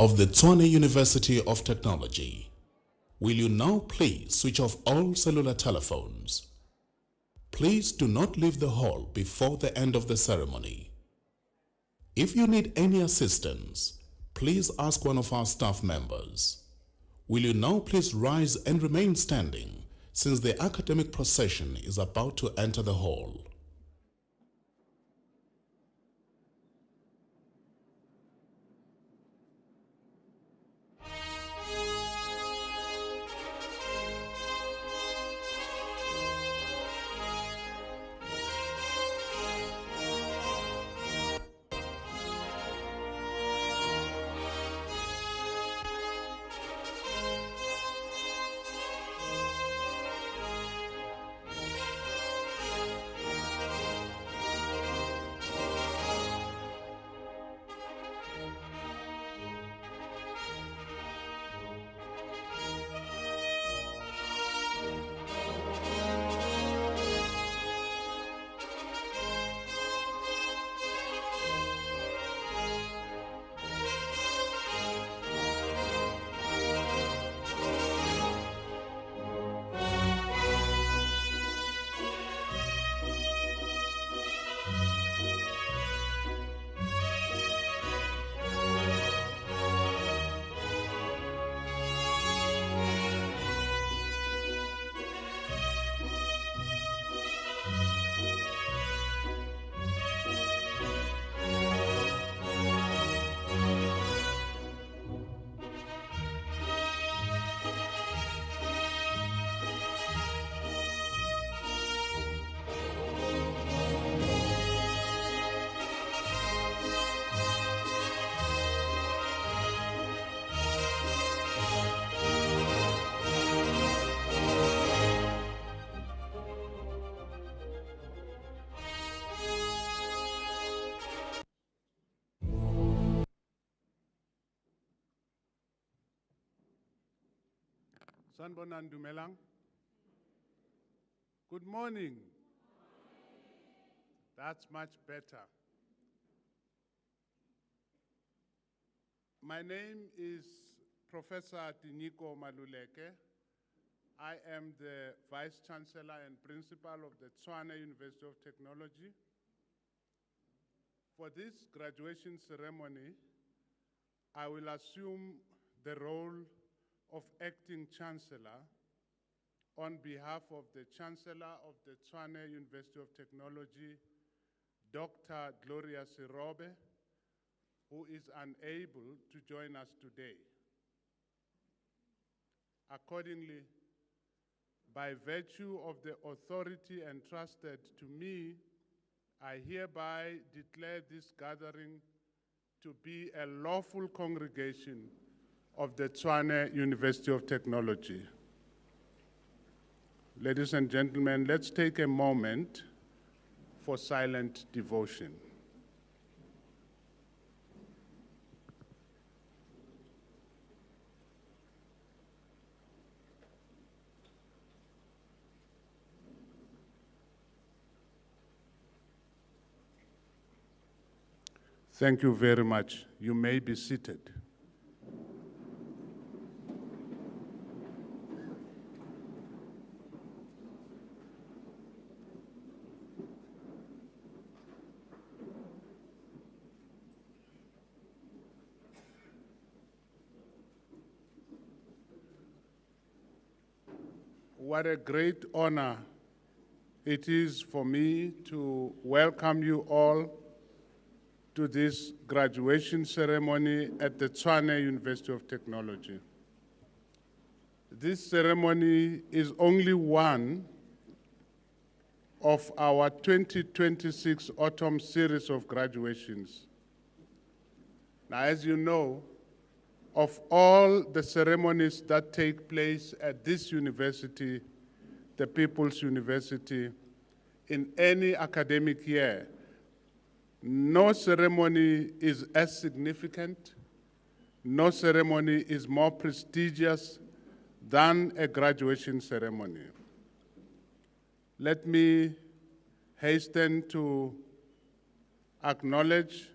of the Tshwane University of Technology. Will you now please switch off all cellular telephones? Please do not leave the hall before the end of the ceremony. If you need any assistance, please ask one of our staff members. Will you now please rise and remain standing since the academic procession is about to enter the hall. Sanbonan Dumelang. Good morning. That's much better. My name is Professor Tiniko Maluleke. I am the Vice Chancellor and Principal of the Tshwane University of Technology. For this graduation ceremony, I will assume the role of Acting Chancellor on behalf of the Chancellor of the Tshwane University of Technology, Dr. Gloria Sirobe, who is unable to join us today. Accordingly, by virtue of the authority entrusted to me, I hereby declare this gathering to be a lawful congregation of the Tshwane University of Technology. Ladies and gentlemen, let's take a moment for silent devotion. Thank you very much. You may be seated. What a great honor it is for me to welcome you all to this graduation ceremony at the Tshwane University of Technology. This ceremony is only one of our 2026 autumn series of graduations. Now, as you know, of all the ceremonies that take place at this university, the People's University, in any academic year, no ceremony is as significant, no ceremony is more prestigious than a graduation ceremony. Let me hasten to acknowledge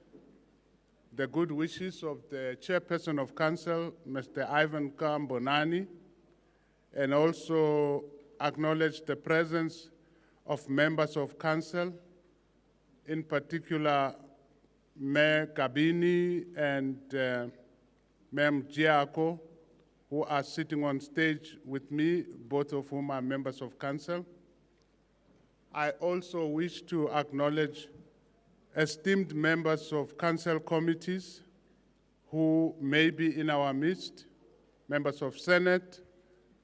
the good wishes of the Chairperson of Council, Mr. Ivan Kambonani, and also acknowledge the presence of members of Council, in particular Mayor Gabini and Ma'am Giaco, who are sitting on stage with me, both of whom are members of Council. I also wish to acknowledge esteemed members of Council committees who may be in our midst, members of Senate,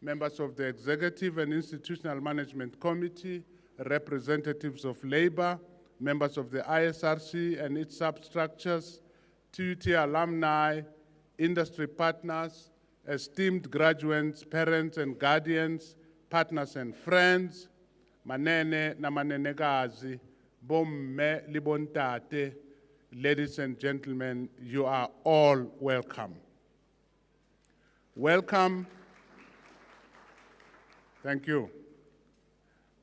members of the Executive and Institutional Management Committee, representatives of labor, members of the ISRC and its substructures, TUT alumni, industry partners, esteemed graduates, parents and guardians, partners and friends, manene na manenekazi, bomme libontate, ladies and gentlemen, you are all welcome. Welcome. Thank you.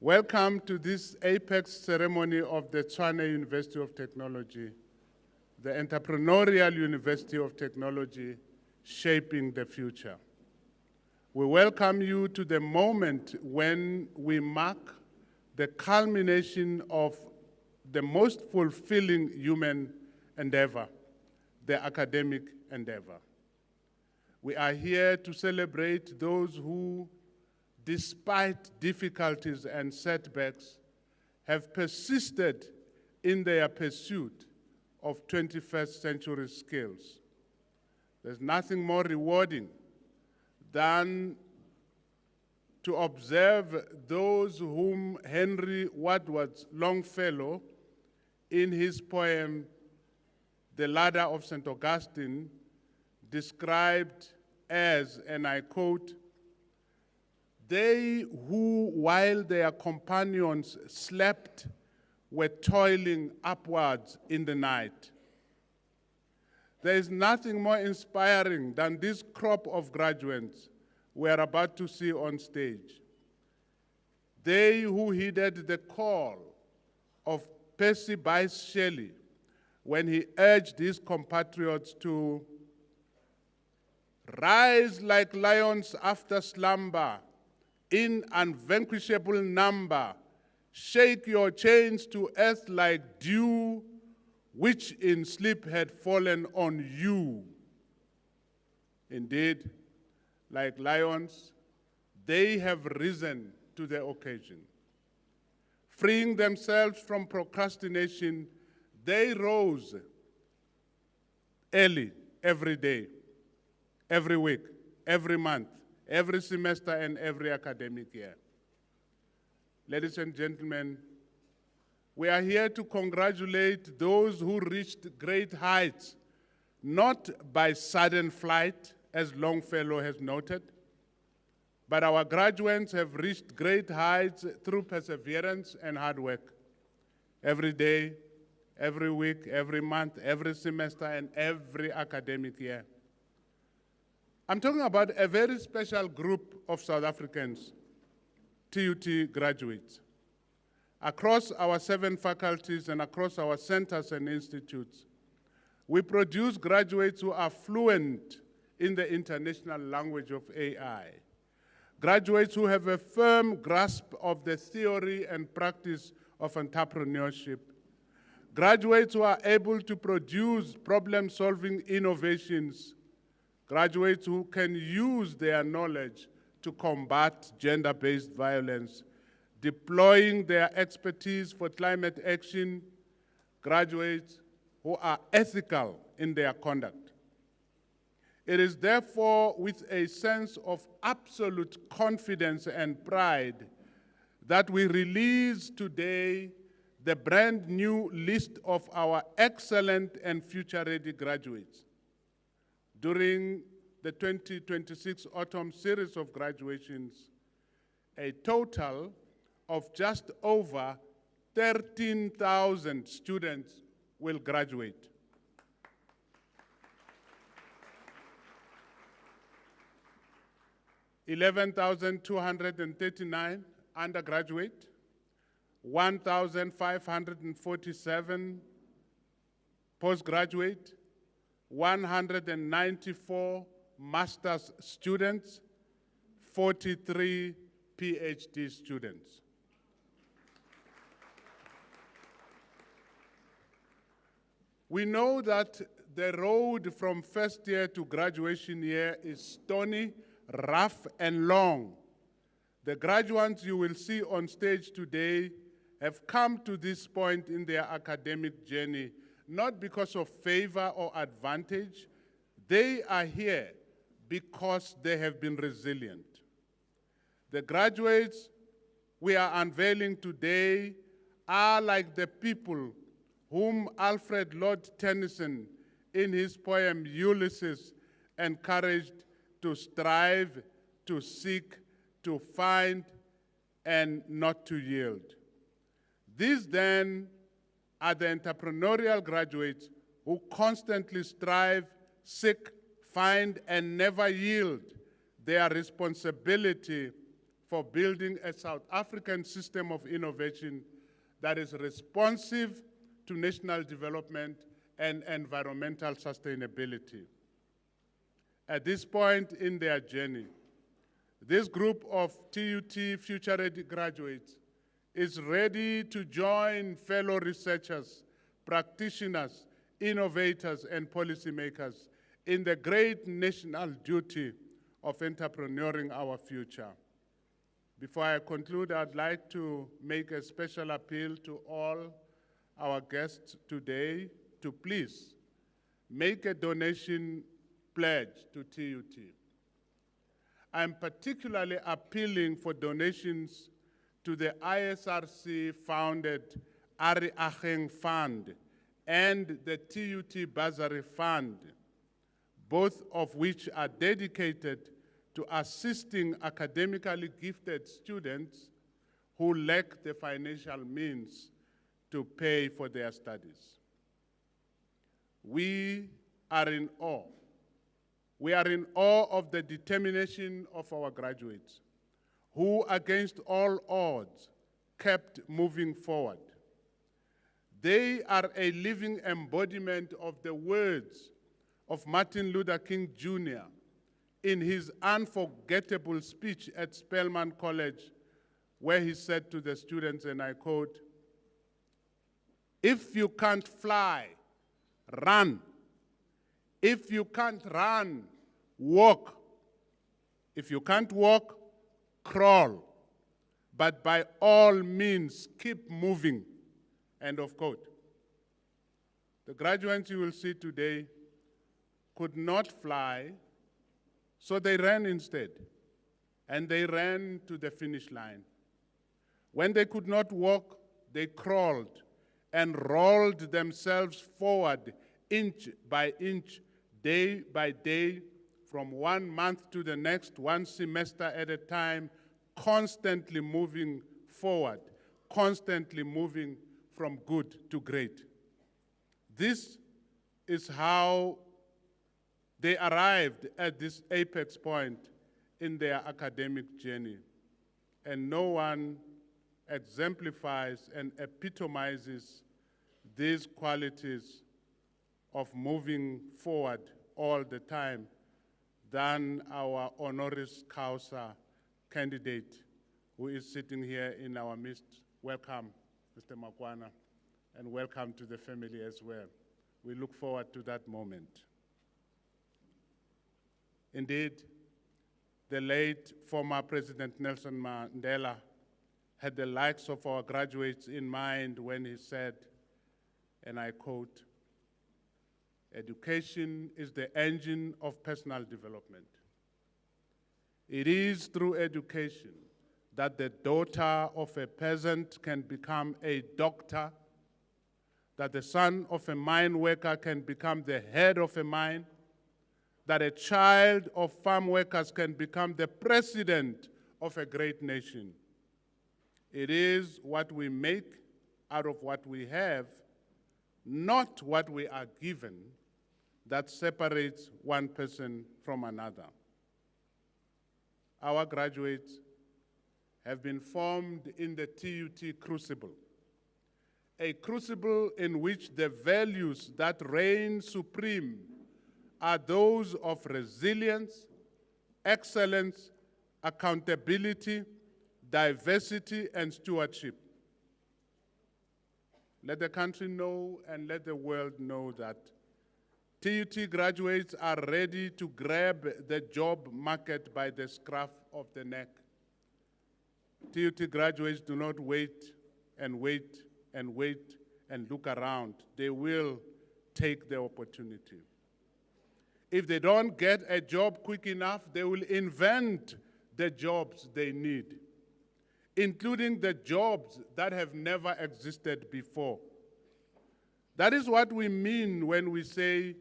Welcome to this apex ceremony of the Tshwane University of Technology, the entrepreneurial University of Technology shaping the future. We welcome you to the moment when we mark the culmination of the most fulfilling human endeavor, the academic endeavor. We are here to celebrate those who, despite difficulties and setbacks, have persisted in their pursuit of 21st century skills. There's nothing more rewarding than to observe those whom Henry Wadsworth Longfellow, in his poem, The Ladder of St. Augustine, described as, and I quote, "They who, while their companions slept, were toiling upwards in the night." There is nothing more inspiring than this crop of graduates we are about to see on stage. They who heeded the call of Percy Bysshe Shelley when he urged his compatriots to rise like lions after slumber, in unvanquishable number, shake your chains to earth like dew, which in sleep had fallen on you. Indeed, like lions, they have risen to the occasion. Freeing themselves from procrastination, they rose early every day, every week, every month, every semester, and every academic year. Ladies and gentlemen, we are here to congratulate those who reached great heights, not by sudden flight, as Longfellow has noted, but our graduates have reached great heights through perseverance and hard work. Every day, every week, every month, every semester, and every academic year. I'm talking about a very special group of South Africans, TUT graduates. Across our 7 faculties and across our centers and institutes, we produce graduates who are fluent in the international language of AI. Graduates who have a firm grasp of the theory and practice of entrepreneurship. Graduates who are able to produce problem-solving innovations. Graduates who can use their knowledge to combat gender-based violence, deploying their expertise for climate action. Graduates who are ethical in their conduct. It is therefore with a sense of absolute confidence and pride that we release today the brand new list of our excellent and future-ready graduates. During the 2026 autumn series of graduations, a total of just over 13,000 students will graduate. 11,239 undergraduate, 1,547 postgraduate, 194 master's students, 43 PhD students. We know that the road from first year to graduation year is stony, rough, and long. The graduates you will see on stage today have come to this point in their academic journey, not because of favor or advantage. They are here because they have been resilient. The graduates we are unveiling today are like the people whom Alfred Lord Tennyson, in his poem Ulysses, encouraged to strive, to seek, to find, and not to yield. These then are the entrepreneurial graduates who constantly strive, seek, find, and never yield their responsibility for building a South African system of innovation that is responsive to national development and environmental sustainability. At this point in their journey, this group of TUT Future Ready graduates is ready to join fellow researchers, practitioners, innovators, and policymakers in the great national duty of entrepreneuring our future. Before I conclude, I'd like to make a special appeal to all our guests today to please make a donation pledge to TUT. I'm particularly appealing for donations to the ISRC-founded Ari Acheng Fund and the TUT Bursary Fund, both of which are dedicated to assisting academically gifted students who lack the financial means to pay for their studies. We are in awe. We are in awe of the determination of our graduates, who, against all odds, kept moving forward. They are a living embodiment of the words of Martin Luther King Jr. in his unforgettable speech at Spelman College, where he said to the students, and I quote, "If you can't fly, run. If you can't run, walk. If you can't walk, crawl. But by all means, keep moving." End of quote. The graduates you will see today could not fly, so they ran instead. And they ran to the finish line. When they could not walk, they crawled and rolled themselves forward inch by inch, day by day, from 1 month to the next, one semester at a time, constantly moving forward, constantly moving from good to great. This is how they arrived at this apex point in their academic journey. And no one exemplifies and epitomizes these qualities of moving forward all the time than our honoris causa candidate who is sitting here in our midst. Welcome, Mr. Makwana, and welcome to the family as well. We look forward to that moment. Indeed, the late former President Nelson Mandela had the likes of our graduates in mind when he said, and I quote, "Education is the engine of personal development. It is through education that the daughter of a peasant can become a doctor, that the son of a mine worker can become the head of a mine, that a child of farm workers can become the president of a great nation. It is what we make out of what we have, not what we are given, that separates one person from another." Our graduates have been formed in the TUT crucible, a crucible in which the values that reign supreme are those of resilience, excellence, accountability, diversity, and stewardship. Let the country know and let the world know that TUT graduates are ready to grab the job market by the scruff of the neck. TUT graduates do not wait and wait and wait and look around. They will take the opportunity. If they don't get a job quick enough, they will invent the jobs they need, including the jobs that have never existed before. That is what we mean when we say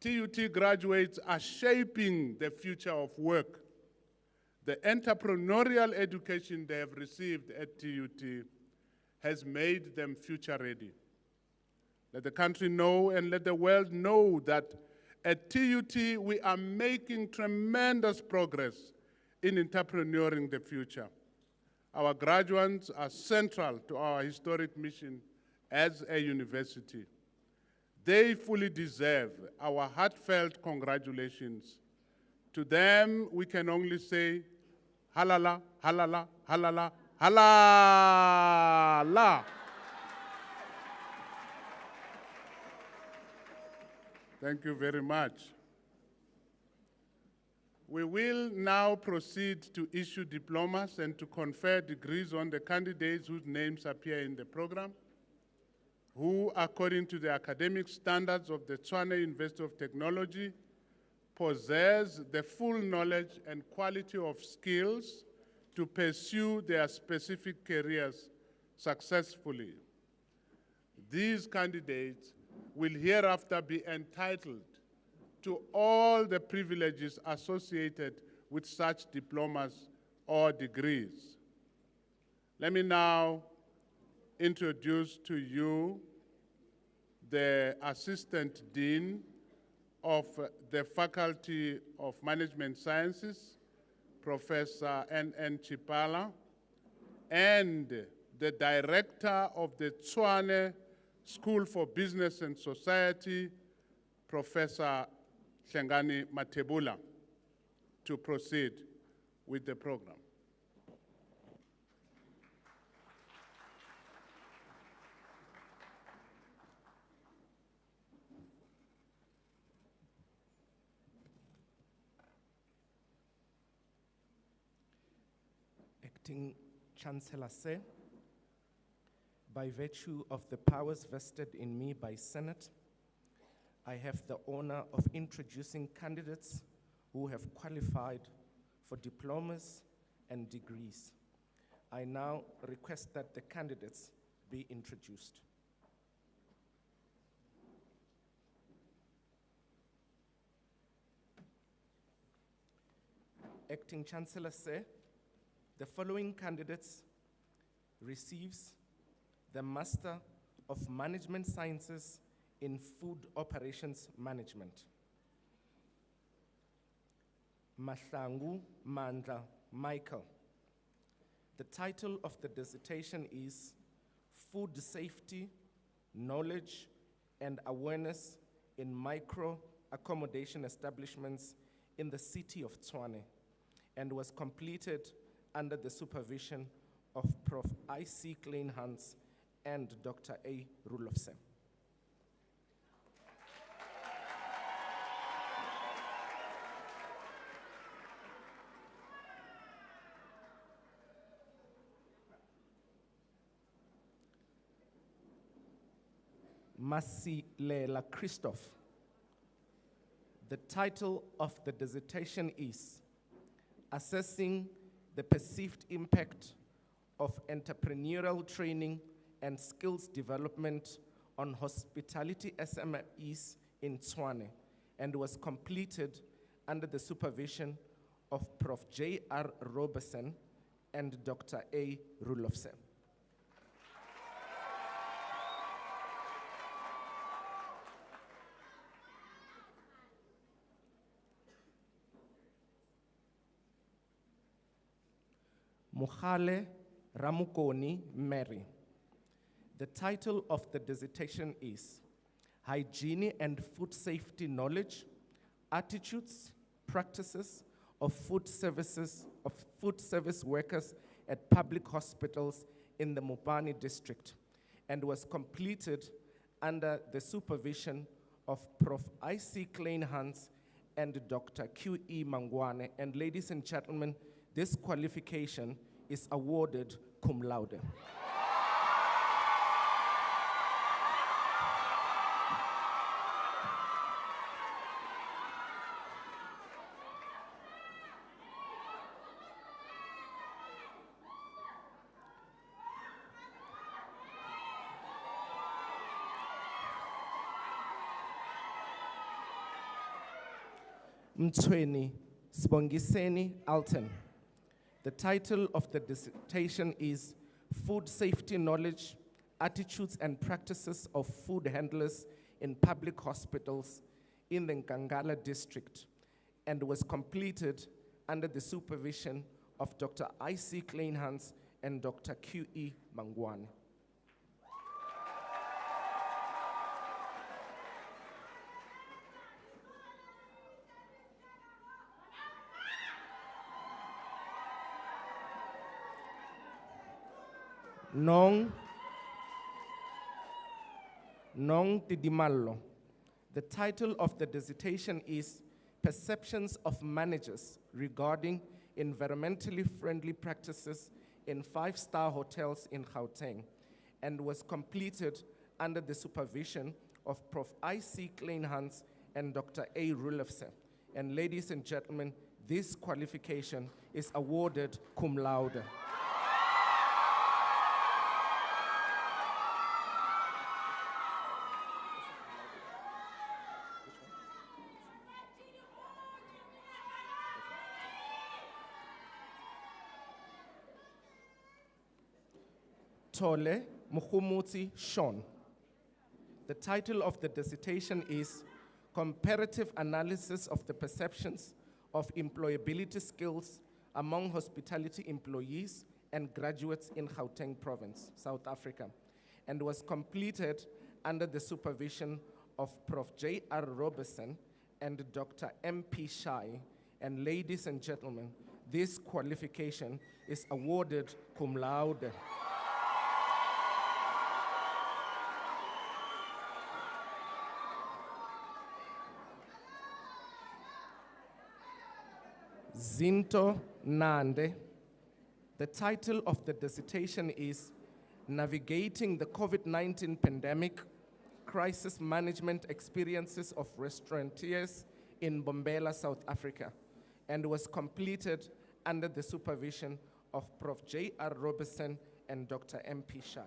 TUT graduates are shaping the future of work. The entrepreneurial education they have received at TUT has made them future ready. Let the country know and let the world know that at TUT we are making tremendous progress in entrepreneuring the future. Our graduates are central to our historic mission as a university. They fully deserve our heartfelt congratulations. To them, we can only say, halala, halala, halala, halala. Thank you very much. We will now proceed to issue diplomas and to confer degrees on the candidates whose names appear in the program, who, according to the academic standards of the Tshwane University of Technology, possess the full knowledge and quality of skills to pursue their specific careers successfully. These candidates will hereafter be entitled to all the privileges associated with such diplomas or degrees. Let me now introduce to you the Assistant Dean of the Faculty of Management Sciences, Professor N.N. Chipala, and the Director of the Tshwane School for Business and Society, Professor Hlengani Matebula, to proceed with the program. Acting Chancellor Se, by virtue of the powers vested in me by Senate, I have the honor of introducing candidates who have qualified for diplomas and degrees. I now request that the candidates be introduced. Acting Chancellor Se, the following candidates receives the Master of Management Sciences in Food Operations Management. Mahlangu Mandla Michael. The title of the dissertation is Food Safety, Knowledge and Awareness in Micro Accommodation Establishments in the City of Tshwane, and was completed under the supervision of Prof. I.C. Kleinhans and Dr. A. Rulofse. Masilela Christoph. The title of the dissertation is Assessing the Perceived Impact of Entrepreneurial Training and Skills Development on Hospitality SMEs in Tshwane, and was completed under the supervision of Prof. J.R. Roberson and Dr. A. Rulofse. Mukhale Ramukoni Mary. The title of the dissertation is Hygiene and Food Safety Knowledge attitudes, practices of food service workers at public hospitals in the Mopani district, and was completed under the supervision of Prof. I.C. Kleinhans and Dr. Q.E. Mangwane. And ladies and gentlemen, this qualification is awarded cum laude. Mtweni Sibongiseni Alton. The title of the dissertation is Food Safety Knowledge, Attitudes and Practices of Food Handlers in Public Hospitals in the Nkangala district, and was completed under the supervision of Dr. I.C. Kleinhans and Dr. Q.E. Mangwane. Nong Tidimallo. The title of the dissertation is Perceptions of Managers Regarding Environmentally Friendly Practices in 5-Star Hotels in Gauteng, and was completed under the supervision of Prof. I.C. Kleinhans and Dr. A. Rulefse. And ladies and gentlemen, this qualification is awarded cum laude. Tole Mukhumuti Sean. The title of the dissertation is Comparative Analysis of the Perceptions of Employability Skills Among Hospitality Employees and Graduates in Gauteng Province, South Africa, and was completed under the supervision of Prof. J.R. Robertson and Dr. M.P. Shai. And ladies and gentlemen, this qualification is awarded cum laude. Zinto Nande. The title of the dissertation is Navigating the COVID-19 Pandemic, Crisis Management Experiences of Restaurateurs in Bombela, South Africa, and was completed under the supervision of Prof. J.R. Robertson and Dr. M.P. Shai.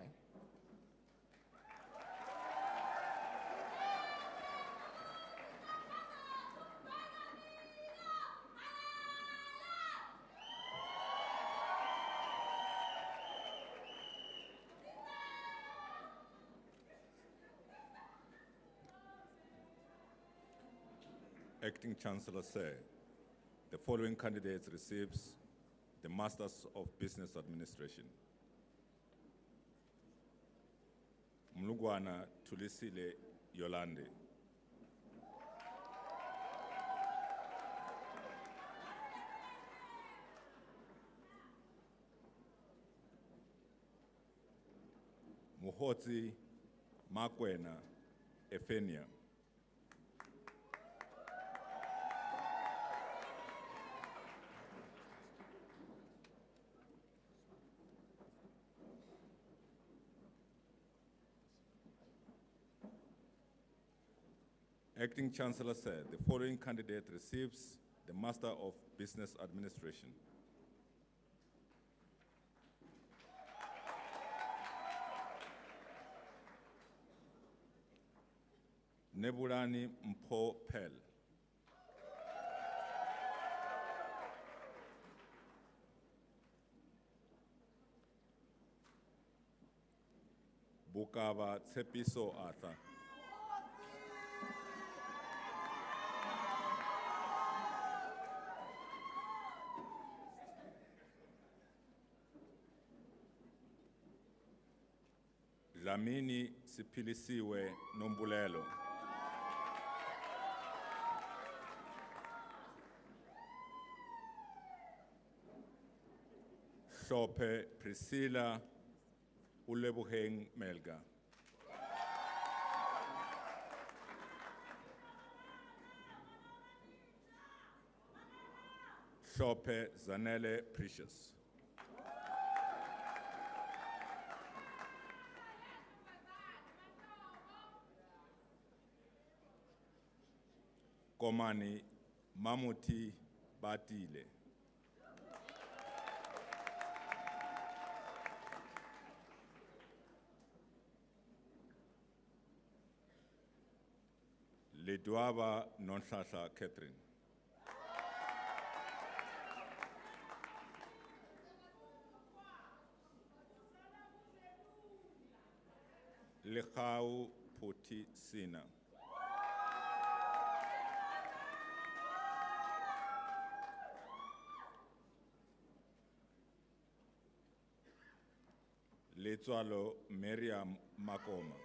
Acting Chancellor said, the following candidates receives the Masters of Business Administration. Mlugwana Tulisile Yolande. Muhoti Makwena Efenia. Acting Chancellor said, the following candidate receives the Master of Business Administration. Nebulani Mpo Pel. Bukava Tsepiso Arthur. Dlamini Sipilisiwe Nombulelo. Hlophe Priscilla Uleboheng Melga. Hlophe Zanele Precious. Komani Mamuti Batile. Ledwaba Nonhlahla Catherine. Lekhau Poti Sina. Letswalo Miriam Makoma.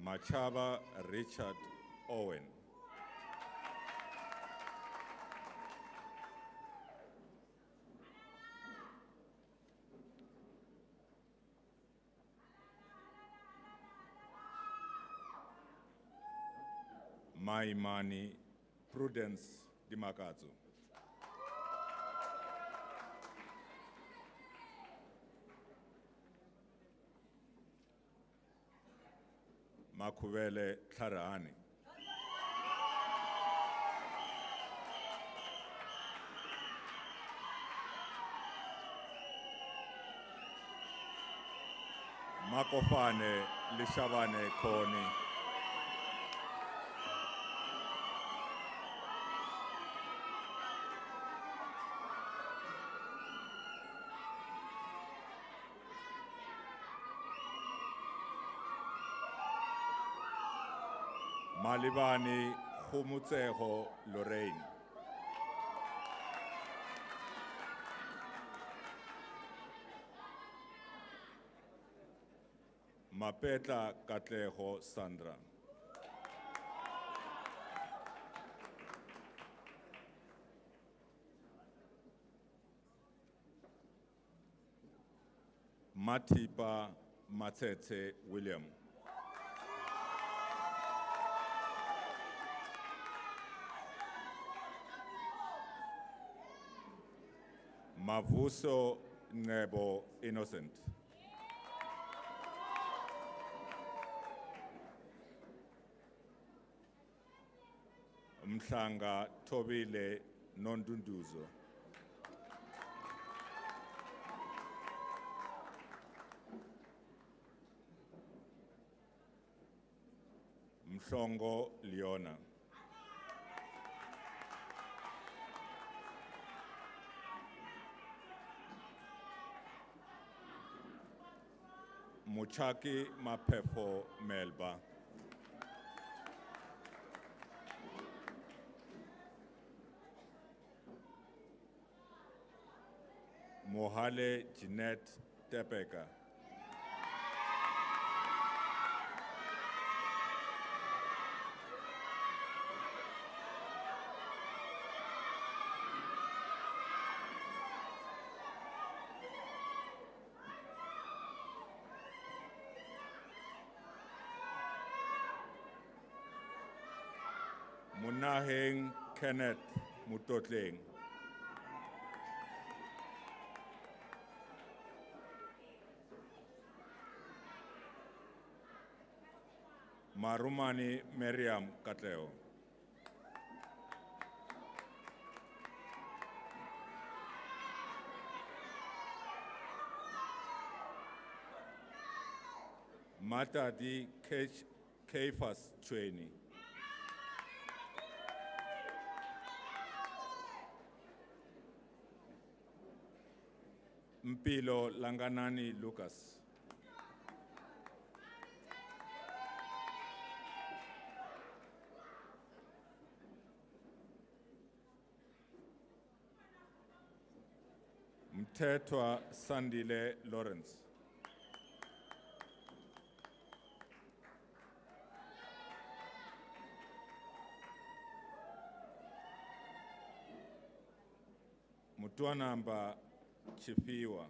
Machaba Richard Owen. Maimani Prudence Dimakazu. Makuvele Klarani. Makofane Lishabane Koni. Malibani Khumutseho Lorraine. Mapetla Katleho Sandra. Matipa Matete William. Mavuso Nebo Innocent. Mhlanga Tobile Nondunduzo. Mhlongo Leona. Muchaki Mapepo Melba. Mohale Jeanette Tepeka. Munaheng Kenneth Mutotleng. Marumani Miriam Katleo. Mata di Kefas Training. Mpilo Langanani Lucas. Mtetwa Sandile Lawrence. Mutuanamba Chifiwa.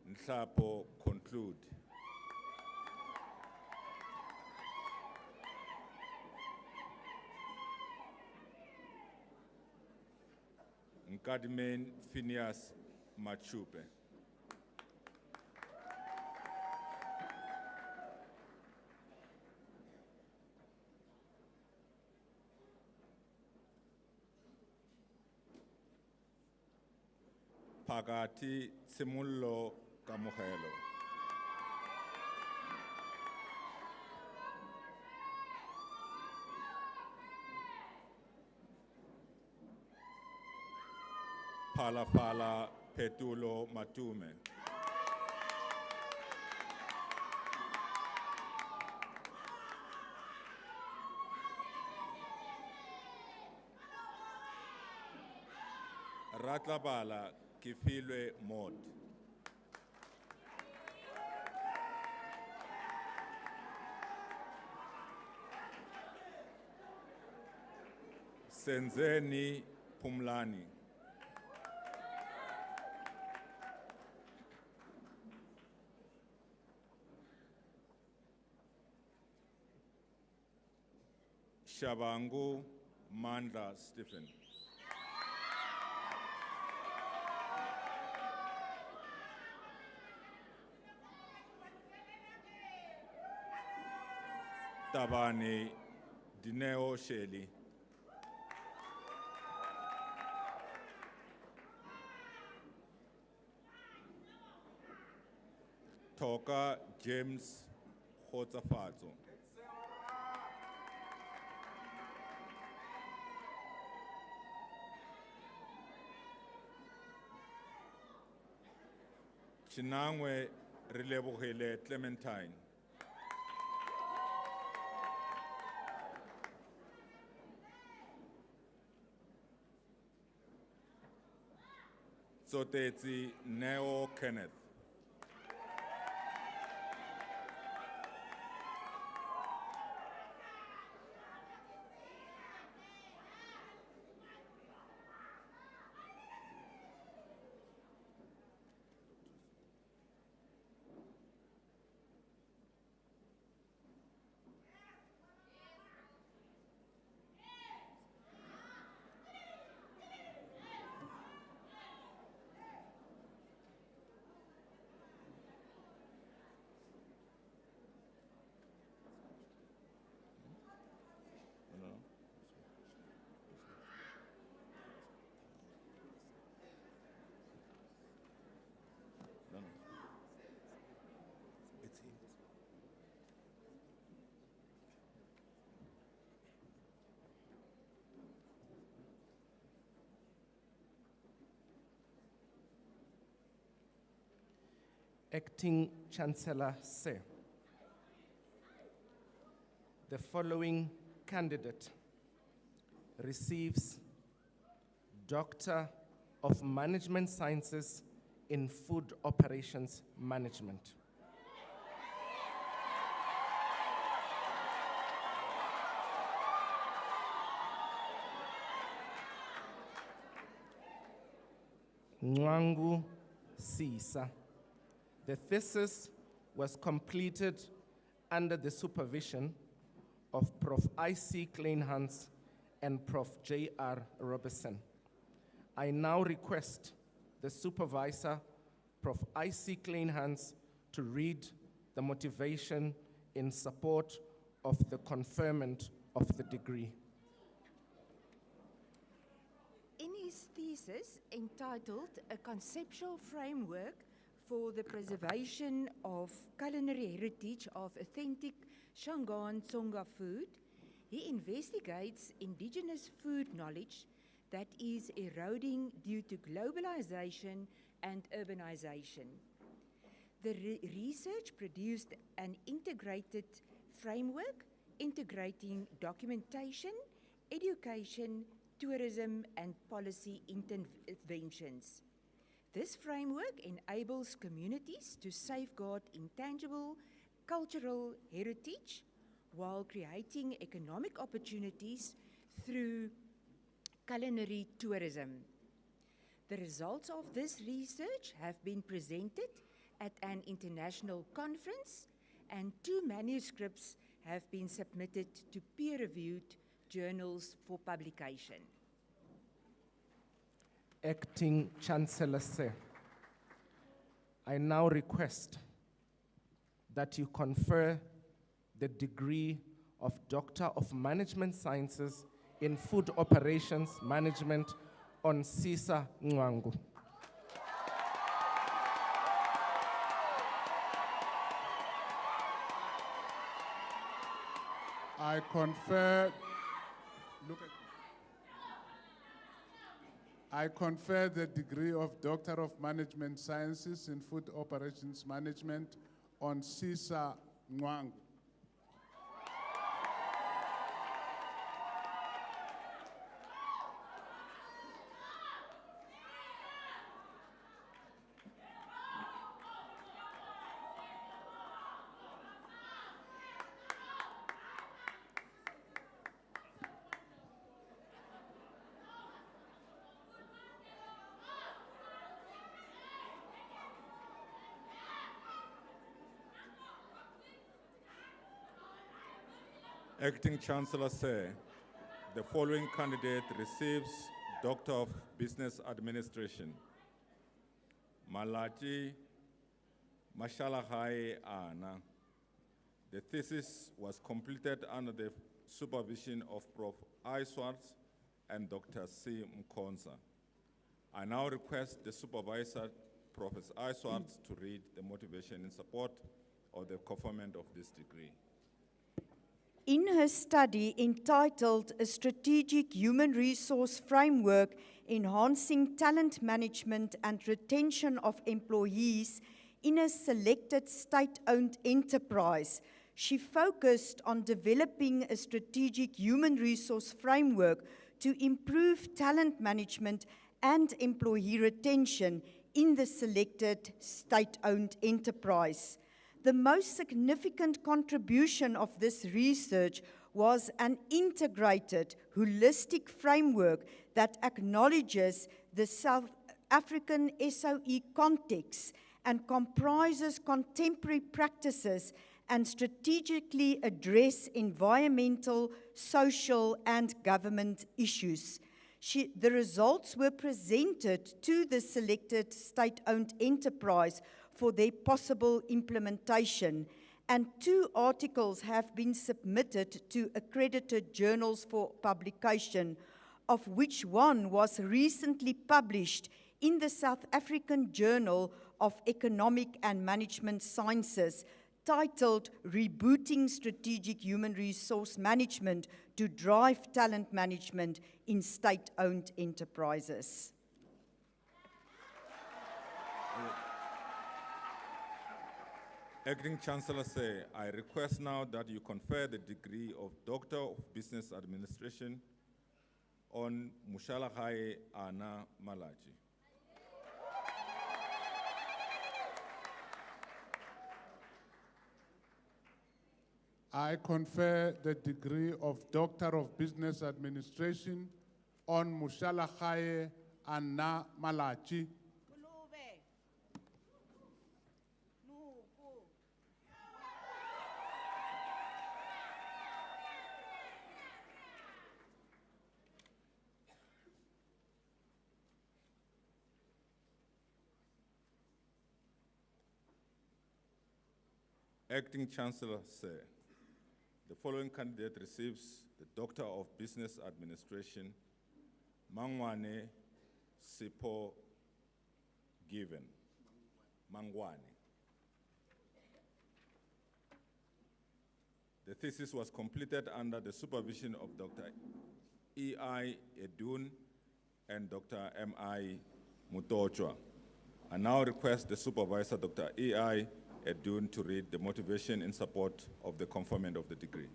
Nhlapo conclude. Nkadimane Phineas Machupe. Pagati Tsimullo Kamuhelo. Pala Petulo Matume. Ratlabala Kifilwe Mod. Senzeni Pumlani. Shabangu Mandla Stephen. Tabani Dineo Sheli. Toka James Khotsafatso. Chinangwe Rilebohele Clementine. Sotetsi Neo Kenneth. Acting Chancellor Se. The following candidate receives Doctor of Management Sciences in Food Operations Management. Nwangu Sisa. The thesis was completed under the supervision of Prof. I.C. Kleinhans and Prof. J.R. Robertson. I now request the supervisor, Prof. I.C. Kleinhans, to read the motivation in support of the conferment of the degree. In his thesis entitled A Conceptual Framework for the Preservation of Culinary Heritage of Authentic Shangaan Tsonga Food, he investigates indigenous food knowledge that is eroding due to globalization and urbanization. The research produced an integrated framework integrating documentation, education, tourism, and policy interventions. This framework enables communities to safeguard intangible cultural heritage while creating economic opportunities through culinary tourism. The results of this research have been presented at an international conference, and 2 manuscripts have been submitted to peer-reviewed journals for publication. Acting Chancellor Sir, I now request that you confer the degree of Doctor of Management Sciences in Food Operations Management on Sisa Nwangu. I confer, I confer the degree of Doctor of Management Sciences in Food Operations Management on Sisa Nwangu. Acting Chancellor Sir, the following candidate receives Doctor of Business Administration. Malachi Mashalahai Ana. The thesis was completed under the supervision of Prof. I. Swartz and Dr. C. Mkonza. I now request the supervisor, Professor I. Swartz, to read the motivation in support of the conferment of this degree. In her study entitled A Strategic Human Resource Framework Enhancing Talent Management and Retention of Employees in a Selected State-Owned Enterprise, she focused on developing a strategic human resource framework to improve talent management and employee retention in the selected state-owned enterprise. The most significant contribution of this research was an integrated, holistic framework that acknowledges the South African SOE context and comprises contemporary practices and strategically address environmental, social, and government issues. The results were presented to the selected state-owned enterprise for their possible implementation, and 2 articles have been submitted to accredited journals for publication, of which one was recently published in the South African Journal of Economic and Management Sciences, titled Rebooting Strategic Human Resource Management to Drive Talent Management in State-Owned Enterprises. Acting Chancellor Sir, I request now that you confer the degree of Doctor of Business Administration on Mushalahai Ana Malachi. I confer the degree of Doctor of Business Administration on Mushalahai Ana Malachi. Acting Chancellor Sir, the following candidate receives the Doctor of Business Administration, Mangwane Sipo Given. Mangwane. The thesis was completed under the supervision of Dr. E.I. Edun and Dr. M.I. Mutochwa. I now request the supervisor, Dr. E.I. Edun, to read the motivation in support of the conferment of the degree.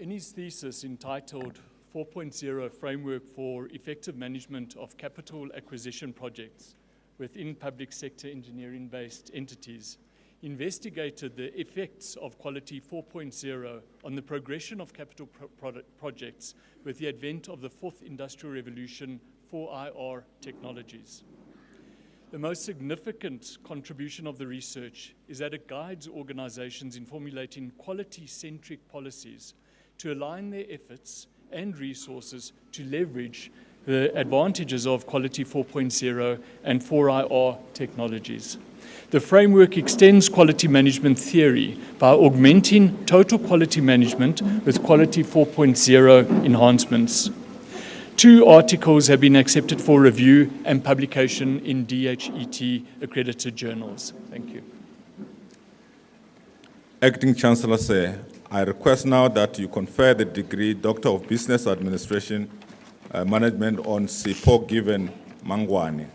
In his thesis entitled 4.0 Framework for Effective Management of Capital Acquisition Projects within public sector engineering-based entities, investigated the effects of Quality 4.0 on the progression of capital projects with the advent of the fourth industrial revolution 4IR technologies. The most significant contribution of the research is that it guides organizations in formulating quality-centric policies to align their efforts and resources to leverage the advantages of Quality 4.0 and 4IR technologies. The framework extends quality management theory by augmenting total quality management with Quality 4.0 enhancements. 2 articles have been accepted for review and publication in DHET accredited journals. Thank you. Acting Chancellor Sir, I request now that you confer the degree Doctor of Business Administration Management on Sipho Given Mangwane.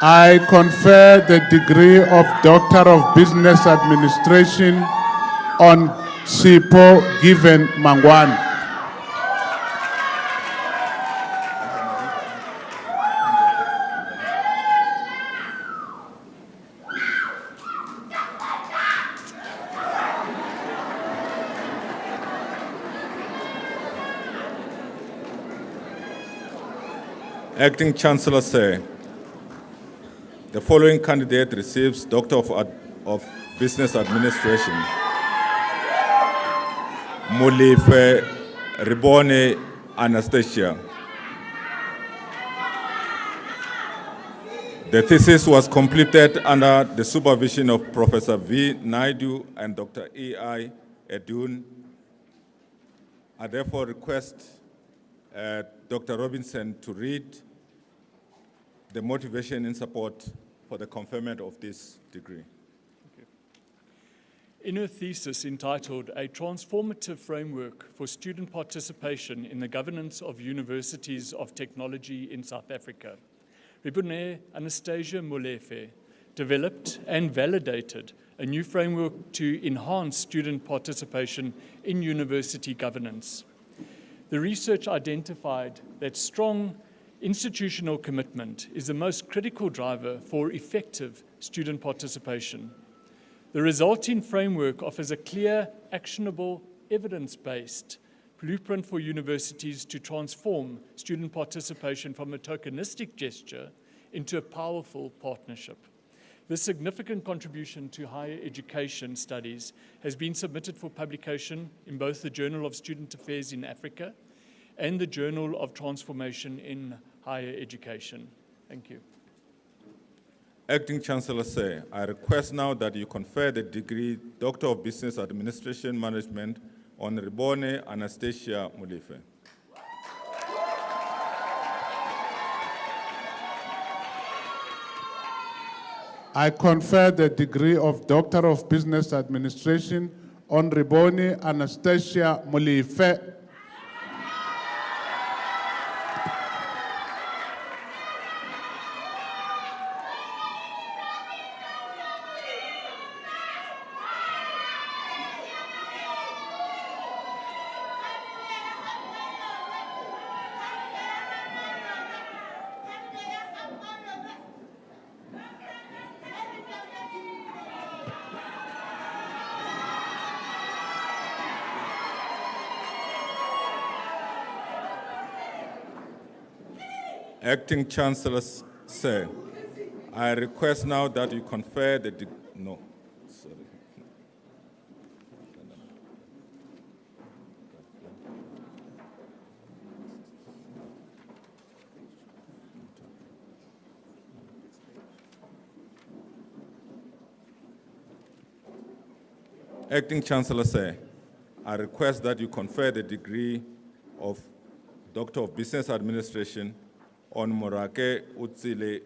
I confer the degree of Doctor of Business Administration on Sipho Given Mangwane. Acting Chancellor Sir, the following candidate receives Doctor of Business Administration. Molefe Ribone Anastasia. The thesis was completed under the supervision of Professor V. Naidu and Dr. E.I. Edun. I therefore request Dr. Robinson to read the motivation in support for the conferment of this degree. In her thesis entitled A Transformative Framework for Student Participation in the Governance of Universities of Technology in South Africa, Ribone Anastasia Molefe developed and validated a new framework to enhance student participation in university governance. The research identified that strong institutional commitment is the most critical driver for effective student participation. The resulting framework offers a clear, actionable, evidence-based blueprint for universities to transform student participation from a tokenistic gesture into a powerful partnership. This significant contribution to higher education studies has been submitted for publication in both the Journal of Student Affairs in Africa and the Journal of Transformation in Higher Education. Thank you. Acting Chancellor Sir, I request now that you confer the degree Doctor of Business Administration Management on Ribone Anastasia Molefe. I confer the degree of Doctor of Business Administration on Ribone Anastasia Molefe. Acting Chancellor Sir, I request now that you confer the no, sorry. Acting Chancellor Sir, I request that you confer the degree of Doctor of Business Administration on Morake Utsile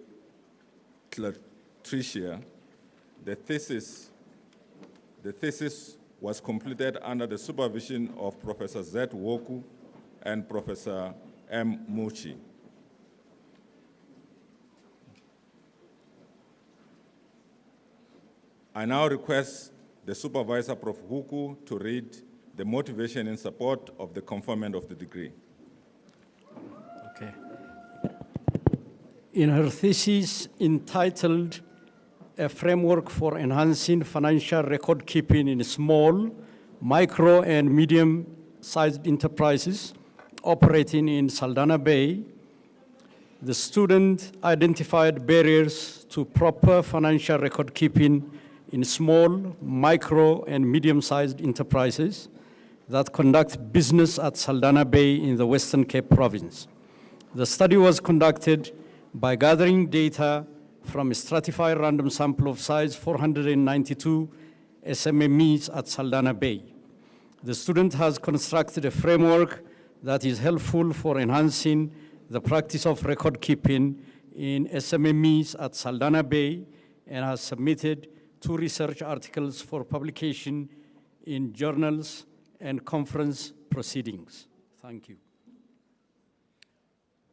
Tricia. The thesis was completed under the supervision of Professor Z. Woku and Professor M. Muchi. I now request the supervisor, Prof. Huku, to read the motivation in support of the conferment of the degree. Okay. In her thesis entitled A Framework for Enhancing Financial Record Keeping in Small, Micro, and Medium-Sized Enterprises operating in Saldanha Bay, the student identified barriers to proper financial record keeping in small, micro, and medium-sized enterprises that conduct business at Saldanha Bay in the Western Cape province. The study was conducted by gathering data from a stratified random sample of size 492 SMMEs at Saldanha Bay. The student has constructed a framework that is helpful for enhancing the practice of record keeping in SMMEs at Saldanha Bay and has submitted 2 research articles for publication in journals and conference proceedings. Thank you.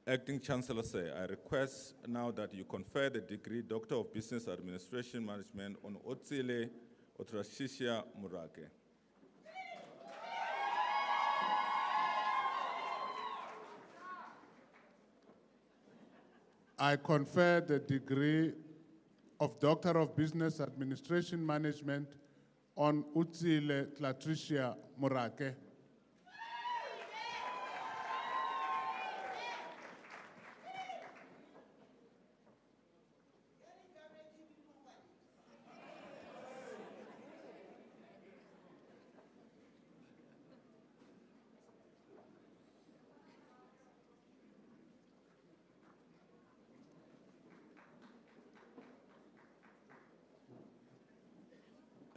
Acting Chancellor Sir, I request now that you confer the degree Doctor of Business Administration Management on Otsile Otrashisha Murake. I confer the degree of Doctor of Business Administration Management on Utsile Tlatricia Murake.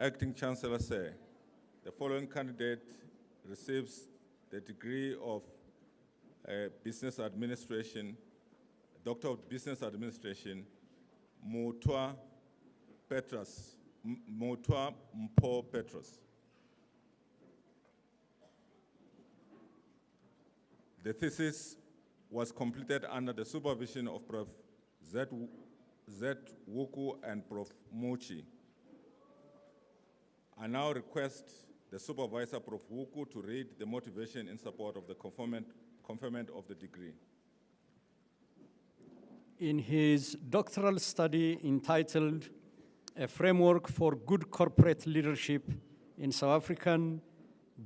Acting Chancellor Sir, the following candidate receives the degree of Business Administration, Doctor of Business Administration, Mutwa Petras, Mutwa Mpo Petros. The thesis was completed under the supervision of Prof. Z. Wuku and Prof. Muchi. I now request the supervisor, Prof. Wuku, to read the motivation in support of the conferment of the degree. In his doctoral study entitled A Framework for Good Corporate Leadership in South African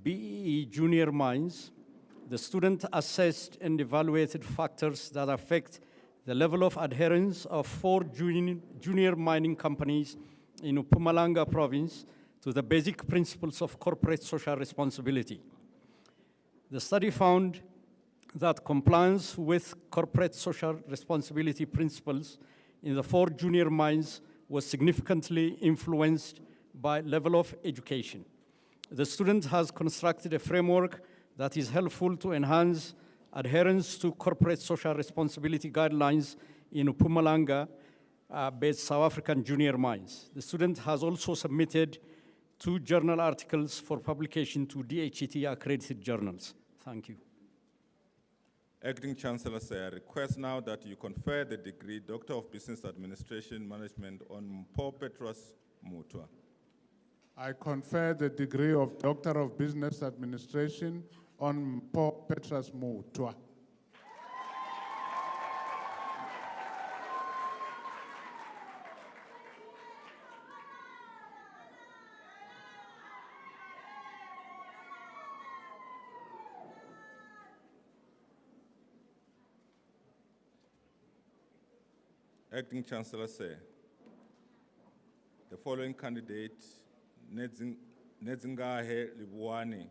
BEE Junior Mines, the student assessed and evaluated factors that affect the level of adherence of 4 junior mining companies in Mpumalanga province to the basic principles of corporate social responsibility. The study found that compliance with corporate social responsibility principles in the 4 junior mines was significantly influenced by level of education. The student has constructed a framework that is helpful to enhance adherence to corporate social responsibility guidelines in Mpumalanga-based South African junior mines. The student has also submitted 2 journal articles for publication to DHET accredited journals. Thank you. Acting Chancellor Sir, I request now that you confer the degree Doctor of Business Administration Management on Mpo Petros Mutwa. I confer the degree of Doctor of Business Administration on Mpo Petros Mutwa. Acting Chancellor Sir, the following candidate, Nedzingahe Libuani,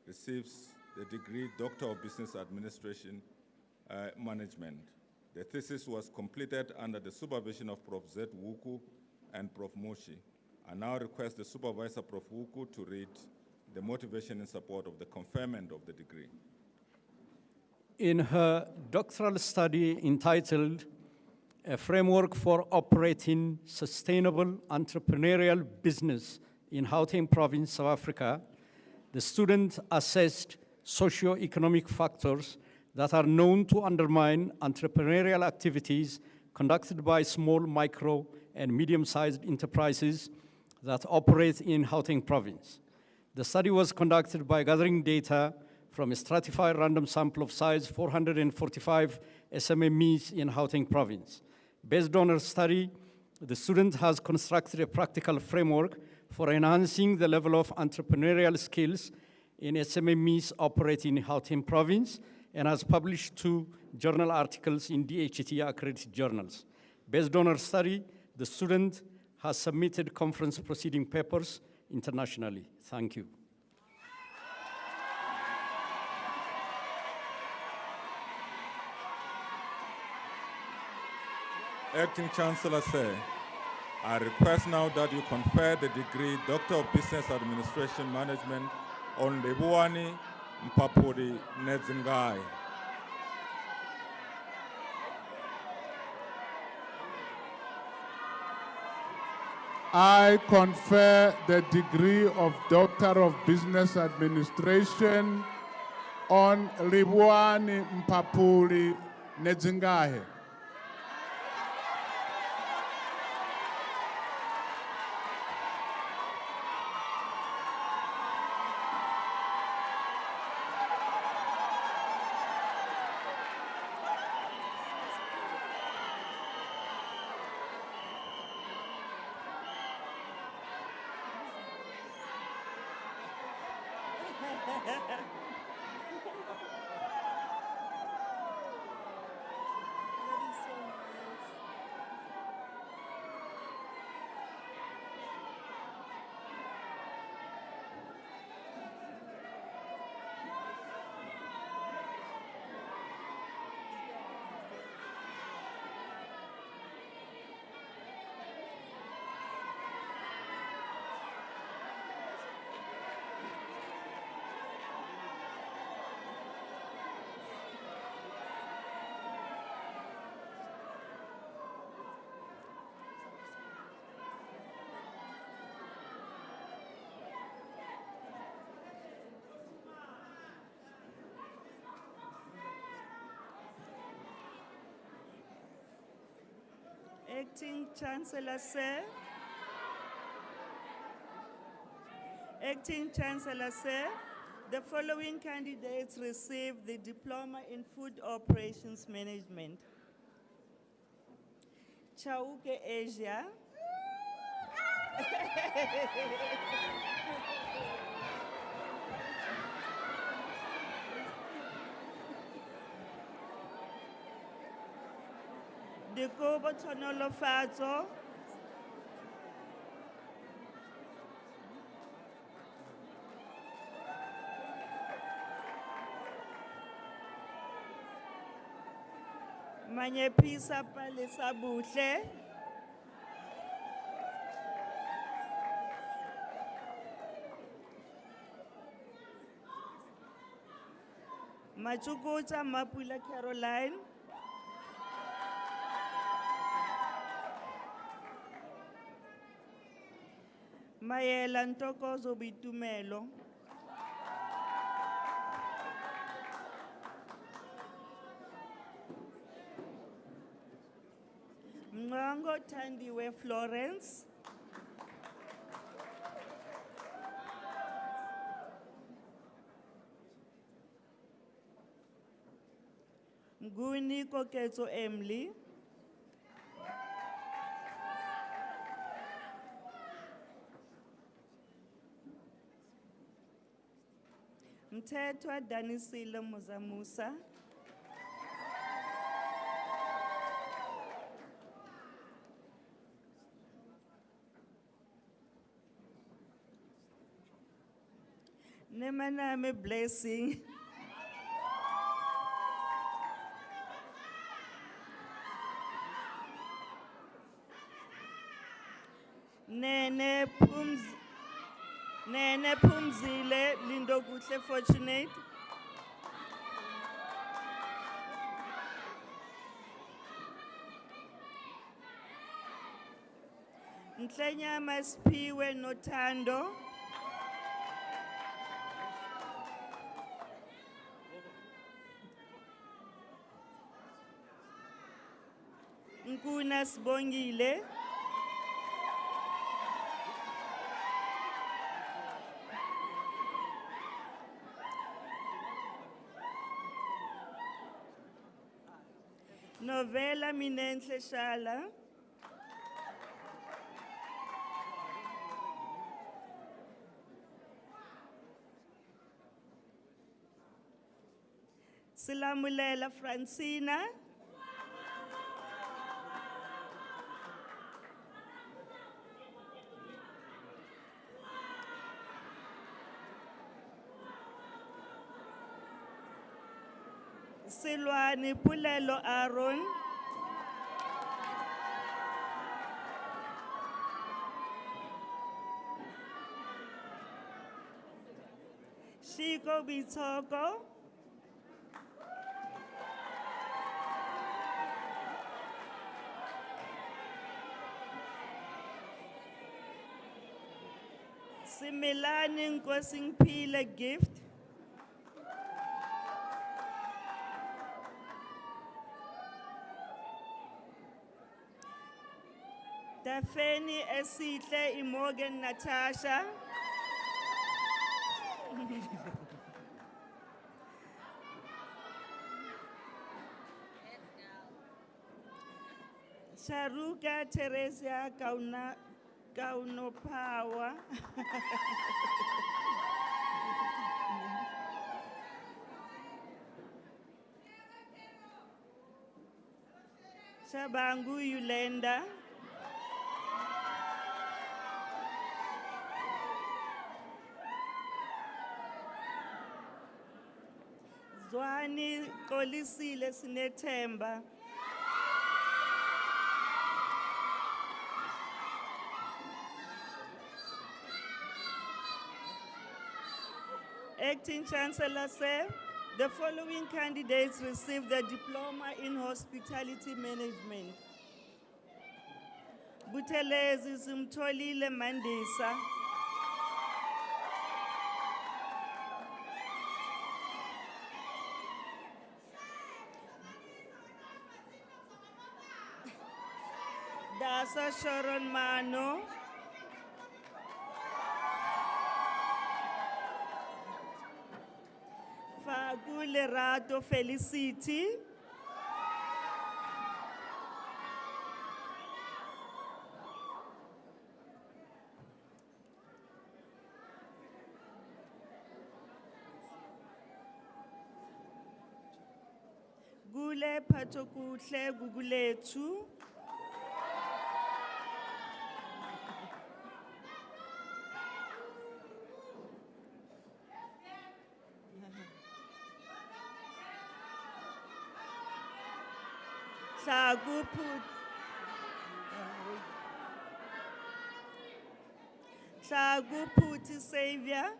receives the degree Doctor of Business Administration Management. The thesis was completed under the supervision of Prof. Z. Wuku and Prof. Mushi. I now request the supervisor, Prof. Wuku, to read the motivation in support of the conferment of the degree. In her doctoral study entitled A Framework for Operating Sustainable Entrepreneurial Business in Gauteng Province, South Africa, the student assessed socio-economic factors that are known to undermine entrepreneurial activities conducted by small, micro, and medium-sized enterprises that operate in Gauteng province. The study was conducted by gathering data from a stratified random sample of size 445 SMMEs in Gauteng province. Based on our study, the student has constructed a practical framework for enhancing the level of entrepreneurial skills in SMMEs operating in Gauteng province and has published 2 journal articles in DHT accredited journals. Based on our study, the student has submitted conference proceeding papers internationally. Thank you. Acting Chancellor Sir, I request now that you confer the degree Doctor of Business Administration Management on Lebuani Mpapuri Nedzingai. I confer the degree of Doctor of Business Administration on Libuani Mpapuli Nedzingahe. Acting Chancellor Sir. Acting Chancellor Sir, the following candidates received the Diploma in Food Operations Management. Chauke Asia. Dikobo Tonolo Fazo. Manyepisa Palesa Butle. Machukuta Mapula Caroline. Mayela Ntokozo Bitumelo. Mwango Tandiwe Florence. Mguni Koketso Emily. Mthethwa Danisile Muzamusa. Nemaname Blessing. Nene Pumzile Lindo Gutle Fortunate. Ntlenya Spiwe Notando. Nkuna Sibongile. Novella Minenhle Shala. Silamulela Francina. Silwani Pulelo Aaron. Shiko Bitoko. Similani Nkosingphile Gift. Dafeni Esihle Imogen Natasha. Sharuka Teresia Kaunopawa. Shabangu Yulenda. Zwani Kolisile Sinethemba. Acting Chancellor said, the following candidates received the diploma in hospitality management. Buthelezi Simtolile Mandisa. Dasa Sharon Mano. Fagule Rato Felicity. Gule Patokuhle Guguletu. Saguputi Savior.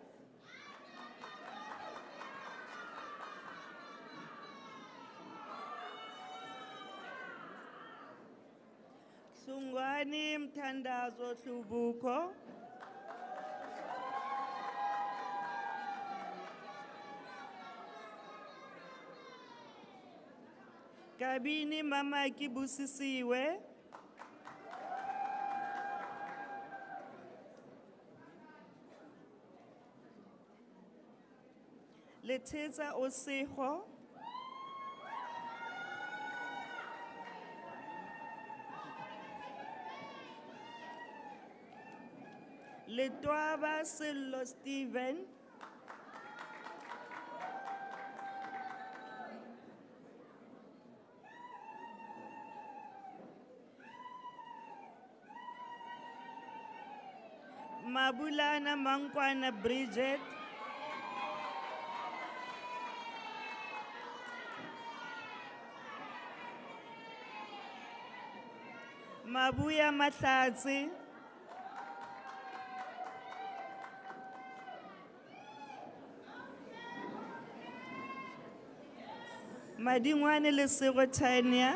Sungwani Mtandazo Hlubuko. Kabini Mama Kibusisiwe. Leteza Oseho. Letwaba Sello Steven. Mabulana Mangwana Bridget. Mabuya Mahlatsi. Madingwane Lesego Tanya.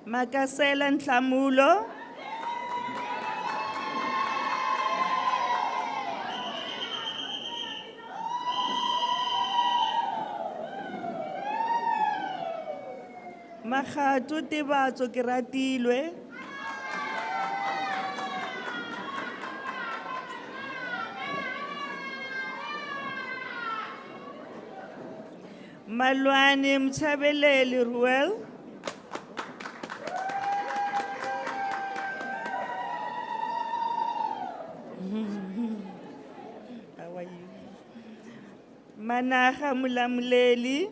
Makasela Ntlamulo. Magatu Tibatso ke ratilwe. Malwani Mchabeleli Ruel. How are you? Manaha Mulamuleli.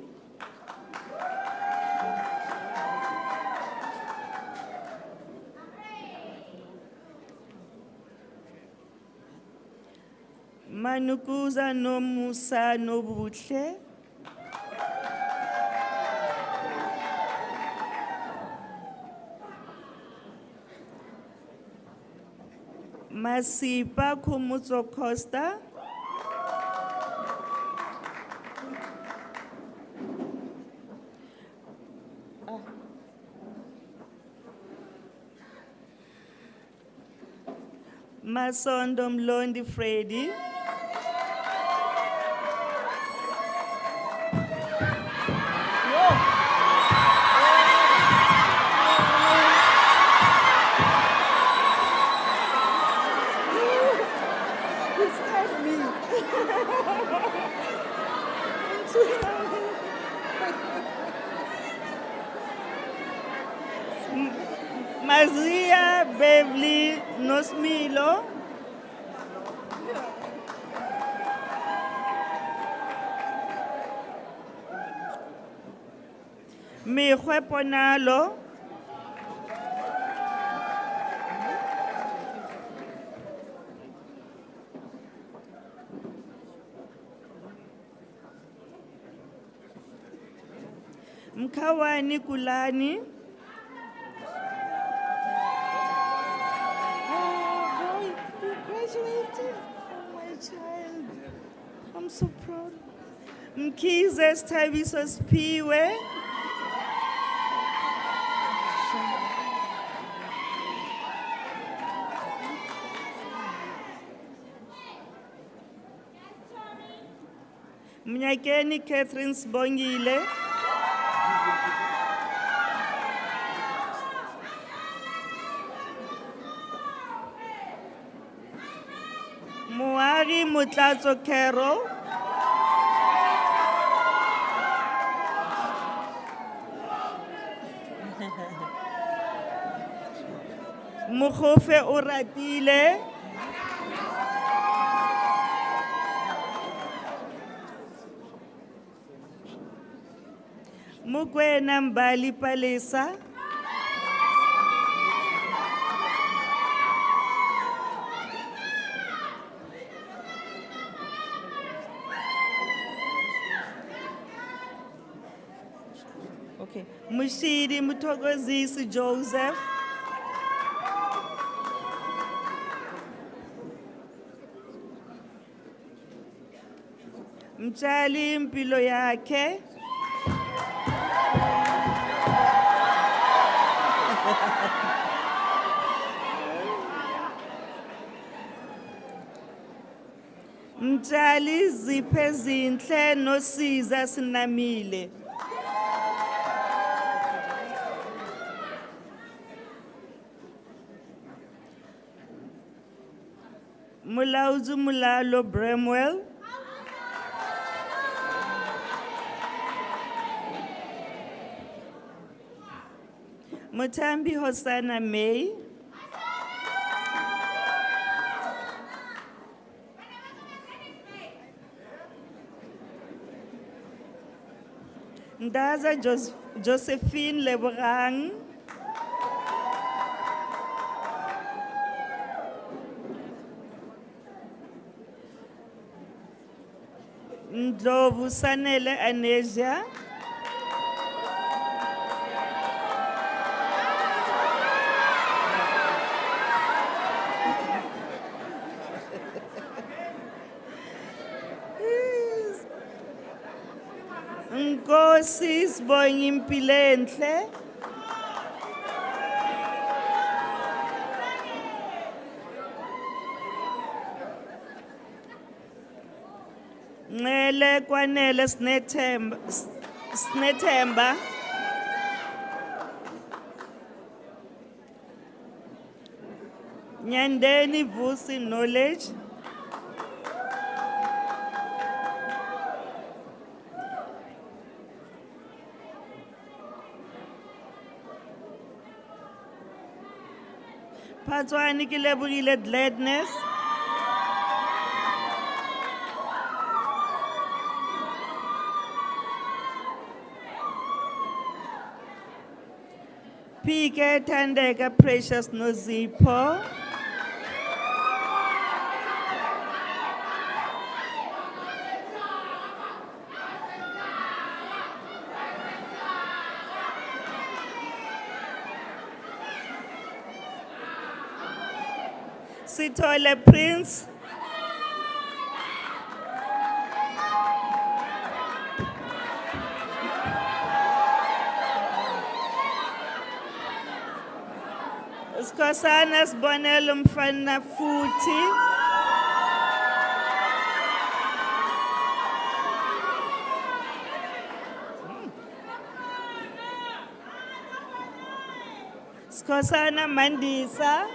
Manukuza no Musa no Butle. Masipa Kumuzo Costa. Masondo Mlondi Freddy. Mazia Beverly Nosmilo. Mekgwe Ponalo. Mkawani Kulani. You graduated. Oh, my child. I'm so proud. Mkizes Tavisos Piwe. Mnyakeni Catherine Sbongile. Moari Mutlatso Carol. Mukhofe Oratile. Mukwena Mbali Palesa. Okay. Mushidi Muthokozisi Joseph. Mchali Mpilo Yake. Mchali Ziphe Zinhle Nosiza Sinamile. Mulauzu Mulalo Bramwell. Mutambi Hosana May. Ndaza Josephine Lebrang. Ndlovu Sanele Anesia. Nkosi Sibonga Impilenhle. Ngele Kwanele Snethemba. Nyandeni Vusi Knowledge. Patswani ke lebogile Gladness. Pike Tandeka Precious Nozipho. Sithole Prince. Skosana Sibonelo Mfana Futhi. Skosana Mandisa.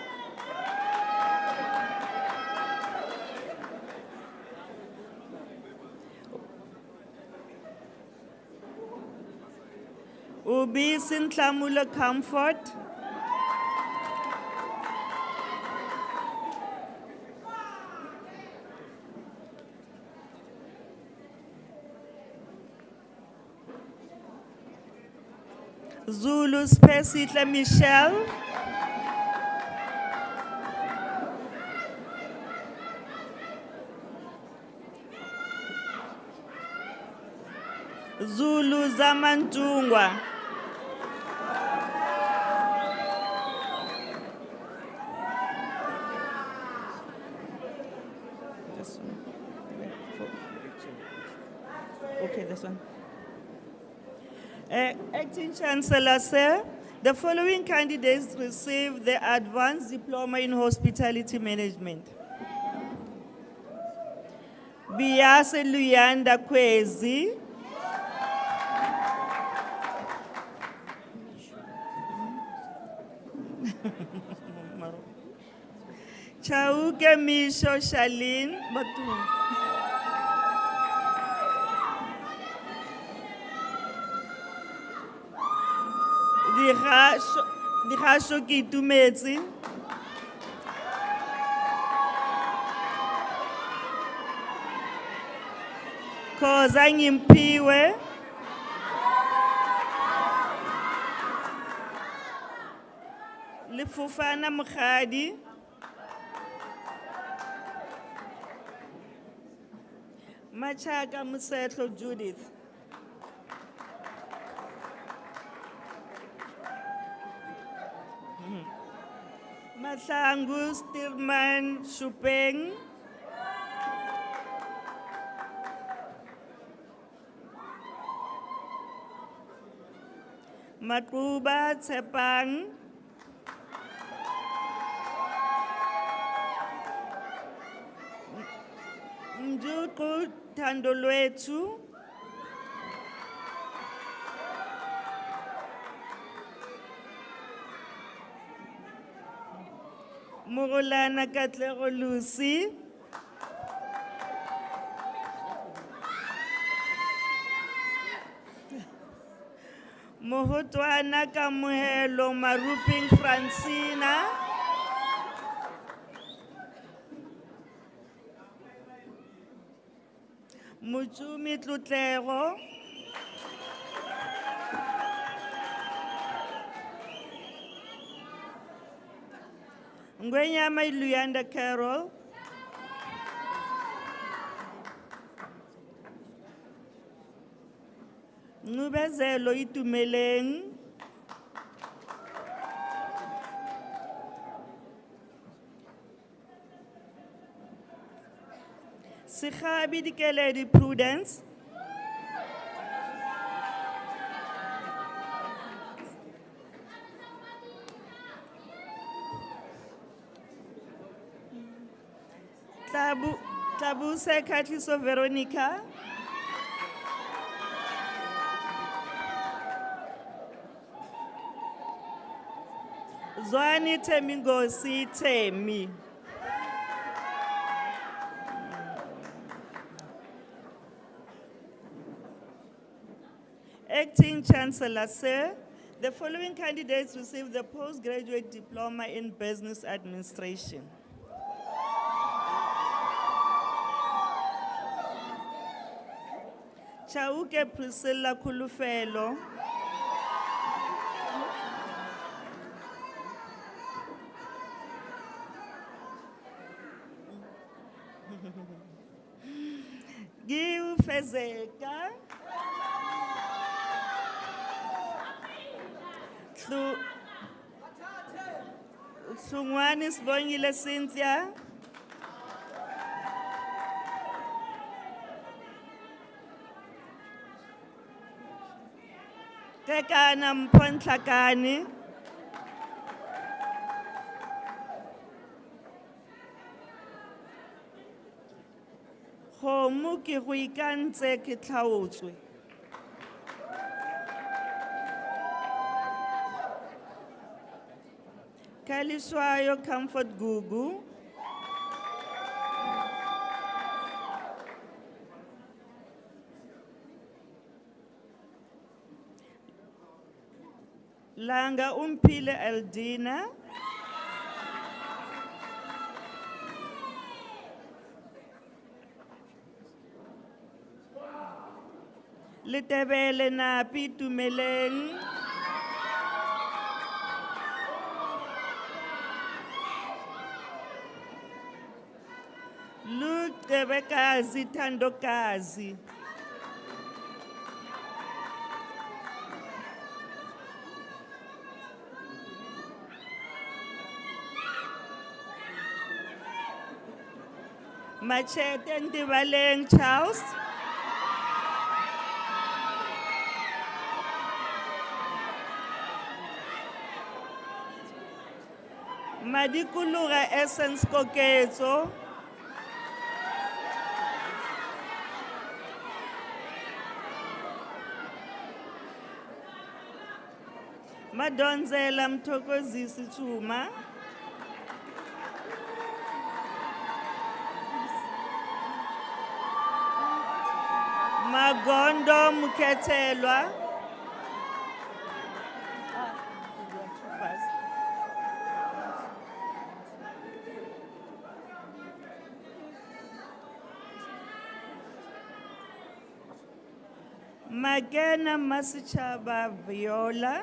Ubisi Ntlamulo Comfort. Zulu Spesihle Michelle. Zulu Zamantungwa. This one. Okay, this one. Acting Chancellor, sir, the following candidates received the Advanced Diploma in Hospitality Management. Biase Luyanda Kwezi. Chauke Misho Shalin Batu. Dikgasho ke itumetse. Khoza Ngimpiwe. Lefufana Mkhadi. Machaka Musetlo Judith. Mahlangu Stirman Shupeng. Makuba Tsepang. Mjuku Tandolwetu. Mugulana Katlego Lucy. Mohotwana Kamuhelo Maruping Francina. Muchumi Tlutlego. Ngwenyama Luyanda Carol. Ngubezelo Itumeleng. Sikhabi Dikeledi Prudence. Tabu Sekatliso Veronica. Zwani Temingosi Temi. Acting Chancellor, sir, The following candidates received the postgraduate diploma in business administration. Chauke Priscilla Kulufelo. Give Fezeka. Sungwani Sbongile Cynthia. Kekana Mpontlakani. Khomu ke go ikantse ke tlhaotswe. Kaliswayo Comfort Gugu. Langa Umpile Eldina. Letebele Napi Tumeleng. Lutebekazi Tandokazi. Machete Ndibaleng Charles. Madikuluga Essence Koketso. Madonzela Mthokozisi Chuma. Magondo Muketelwa. Magena Masichaba Viola.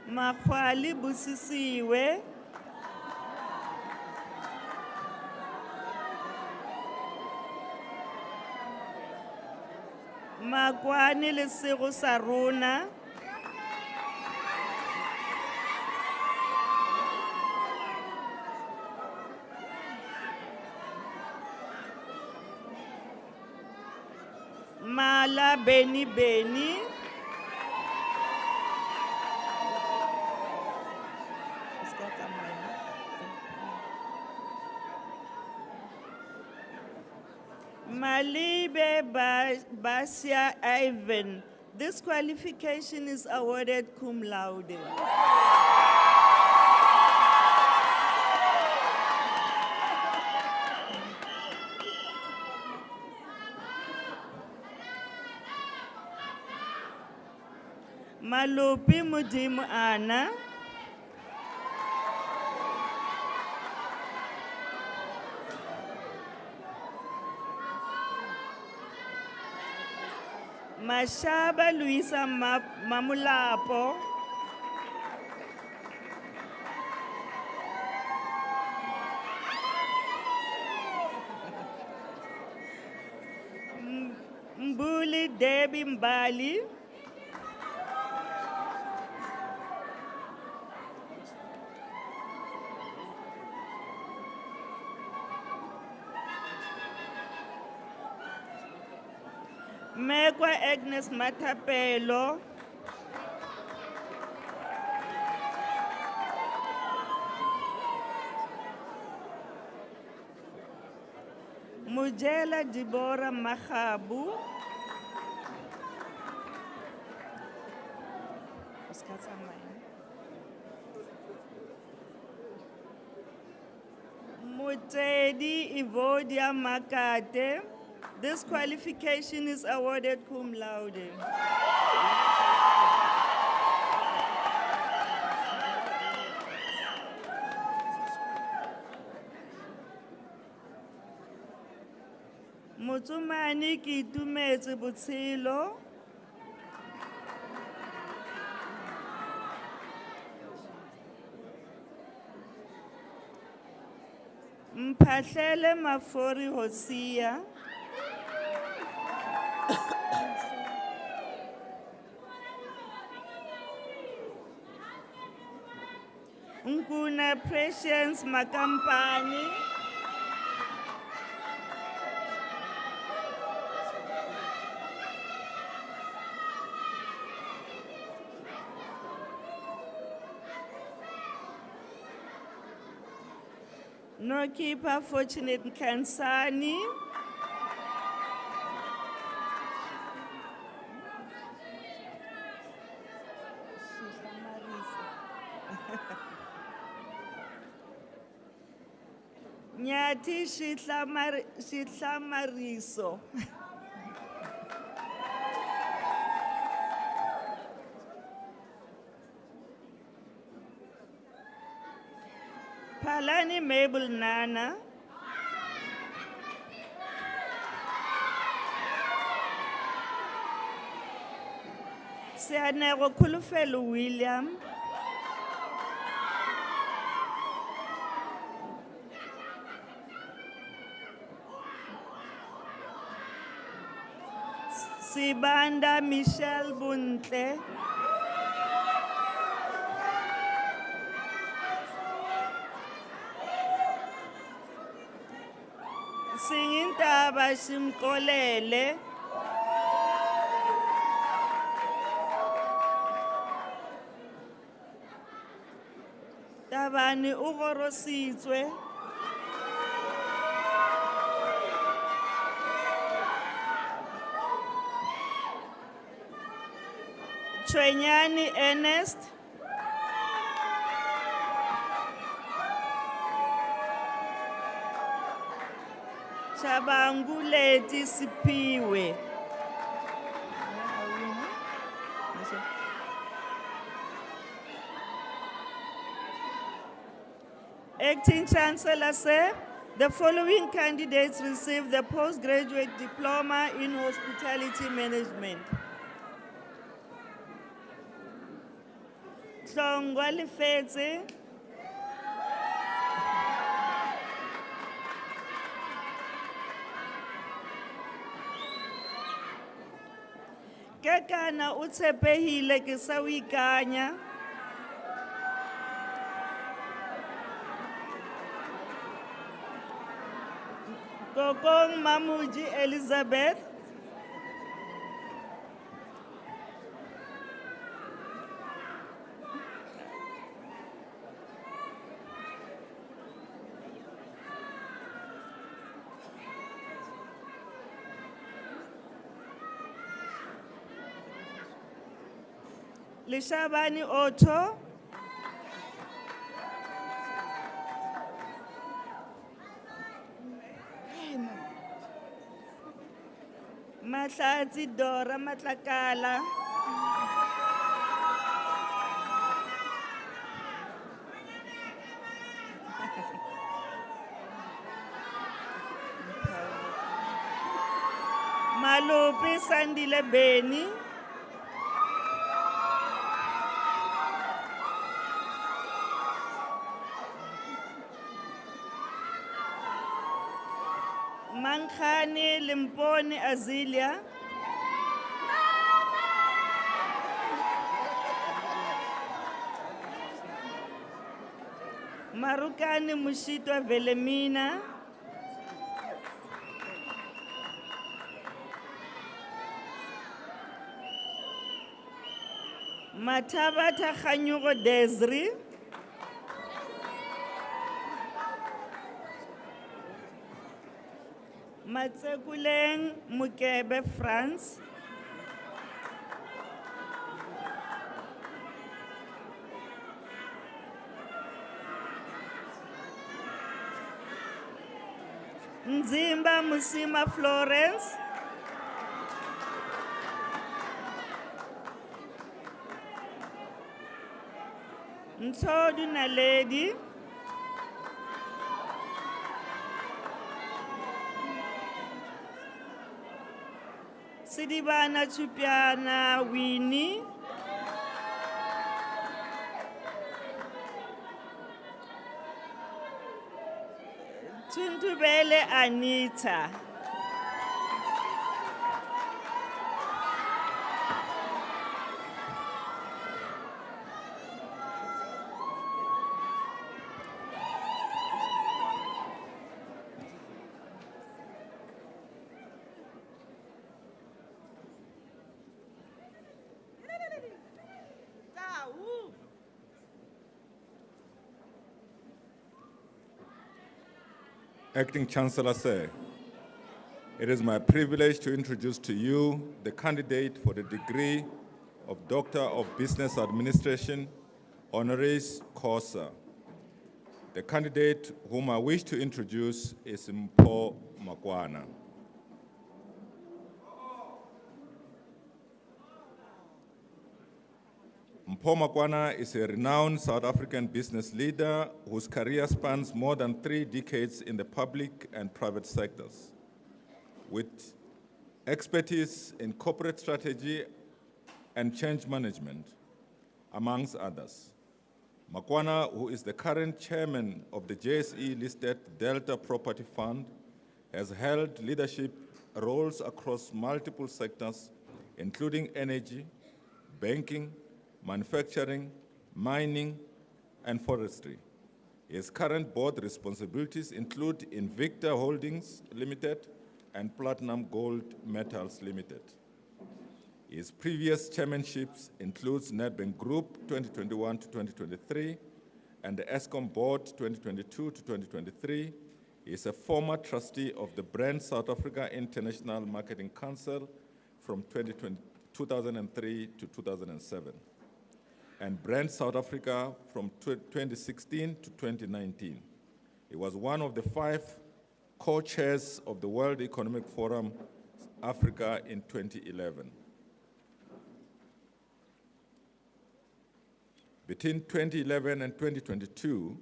Makhwali Busisiwe. Makwani Lesego Saruna. Mala Beni Beni. Malibe Basia Ivan. This qualification is awarded cum laude. Malupi Mudimu Ana. Mashaba Luisa Mamulapo. Mbuli Debbie Mbali. Megwa Agnes Matapelo. Mujela Deborah Mahabu. Mutedi Evodia Makate. This qualification is awarded cum laude. Motsumani ki itumetse botshelo. Mphahlele Mafori Hosea. Nkuna Precious Makampani. No keeper Fortunate Kansani. Nyati Shitlamariso. Palani Mabel Nana. Sianego Kulufelu William. Sibanda Michelle Buntle. Singintaba Simkolele. Tabani Ugorosizwe. Chwenyani Ernest. Chabanguleti Sipiwe. Acting Chancellor said, the following candidates received the postgraduate diploma in hospitality management. Tlongwa Lefetse. Kekana utshepehile ke sa o ikanya. Kokong Mamuji Elizabeth. Lishabani Otto. Mahlatsi Dora Matlakala. Malupi Sandile Beni. Mankhani Limponi Azilia. Marukani Mushitwa Velemina. Matabata Khanyugo Desri. Matsekuleng Mukebe France. Nzimba Musima Florence. Ntodu Naledi. Sidibana Chupiana Winnie. Tuntubele Anita. Acting Chancellor, sir, it is my privilege to introduce to you the candidate for the degree of Doctor of Business Administration, honoris causa. The candidate whom I wish to introduce is Mpho Makwana. Mpho Makwana is a renowned South African business leader whose career spans more than 3 decades in the public and private sectors. With expertise in corporate strategy and change management, amongst others. Makwana, who is the current chairman of the JSE-listed Delta Property Fund, has held leadership roles across multiple sectors, including energy, banking, manufacturing, mining, and forestry. His current board responsibilities include Invicta Holdings Limited and Platinum Gold Metals Limited. His previous chairmanships includes Nedbank Group 2021 to 2023 and the ESCOM Board 2022 to 2023. He is a former trustee of the Brand South Africa International Marketing Council from 2003 to 2007. And Brand South Africa from 2016 to 2019. He was one of the 5 co-chairs of the World Economic Forum Africa in 2011. Between 2011 and 2022,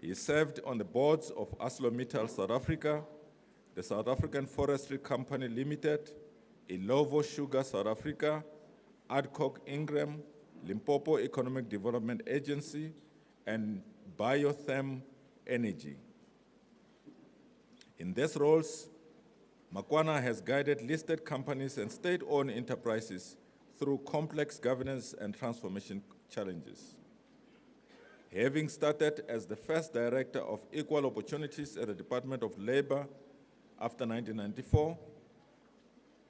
he served on the boards of ArcelorMittal South Africa, the South African Forestry Company Limited, Ilovo Sugar South Africa, Adcock Ingram, Limpopo Economic Development Agency, and Biotherm Energy. In these roles, Makwana has guided listed companies and state-owned enterprises through complex governance and transformation challenges. Having started as the first director of equal opportunities at the Department of Labor after 1994,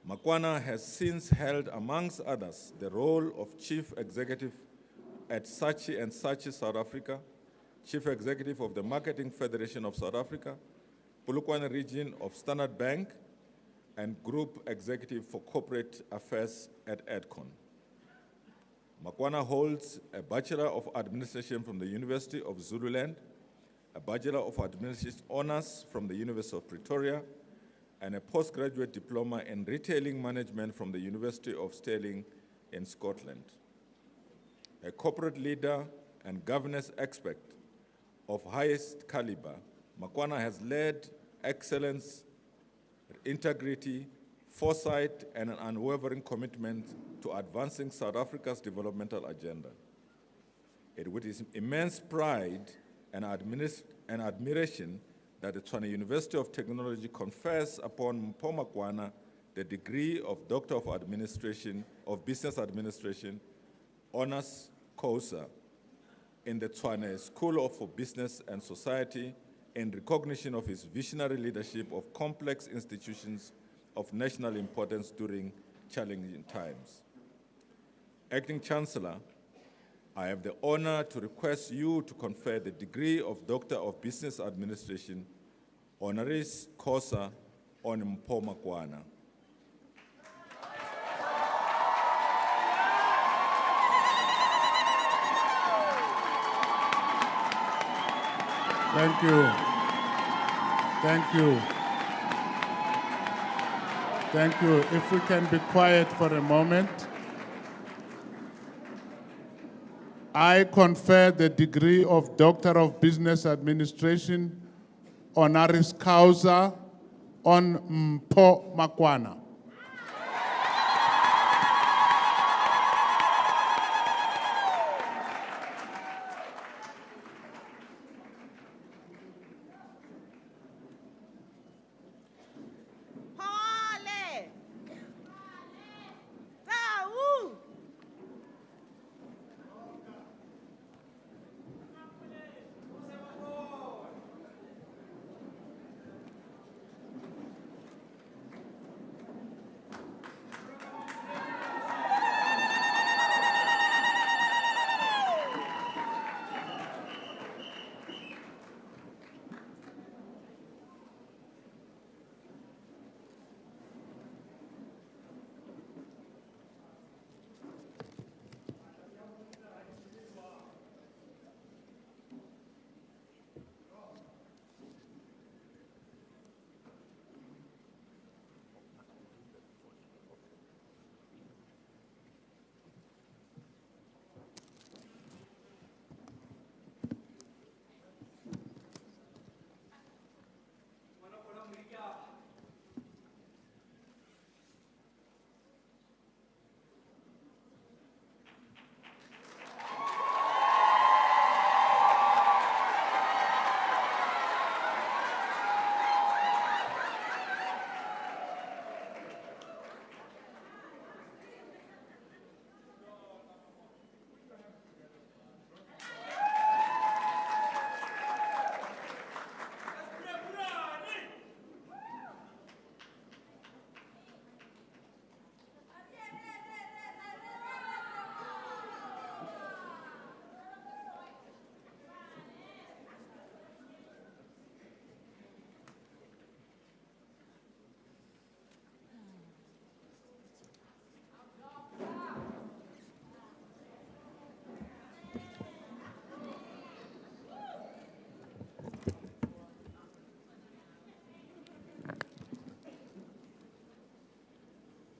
Makwana has since held, amongst others, the role of Chief Executive at Saatchi & Saatchi South Africa, Chief Executive of the Marketing Federation of South Africa, Polokwane Region of Standard Bank, and Group Executive for Corporate Affairs at Adcon. Makwana holds a Bachelor of Administration from the University of Zululand, a Bachelor of Administration Honours from the University of Pretoria, and a postgraduate diploma in retailing management from the University of Stirling in Scotland. A corporate leader and governance expert of highest caliber, Makwana has led excellence, integrity, foresight, and an unwavering commitment to advancing South Africa's developmental agenda. It is with his immense pride and admiration that the Tshwane University of Technology confers upon Mpho Makwana the degree of Doctor of Business Administration, Honours Causa, in the Tshwane School for Business and Society in recognition of his visionary leadership of complex institutions of national importance during challenging times. Acting Chancellor, I have the honor to request you to confer the degree of Doctor of Business Administration, honoris causa, on Mpho Makwana. Thank you. Thank you. Thank you. If we can be quiet for a moment. I confer the degree of Doctor of Business Administration, honoris causa, on Mpho Makwana.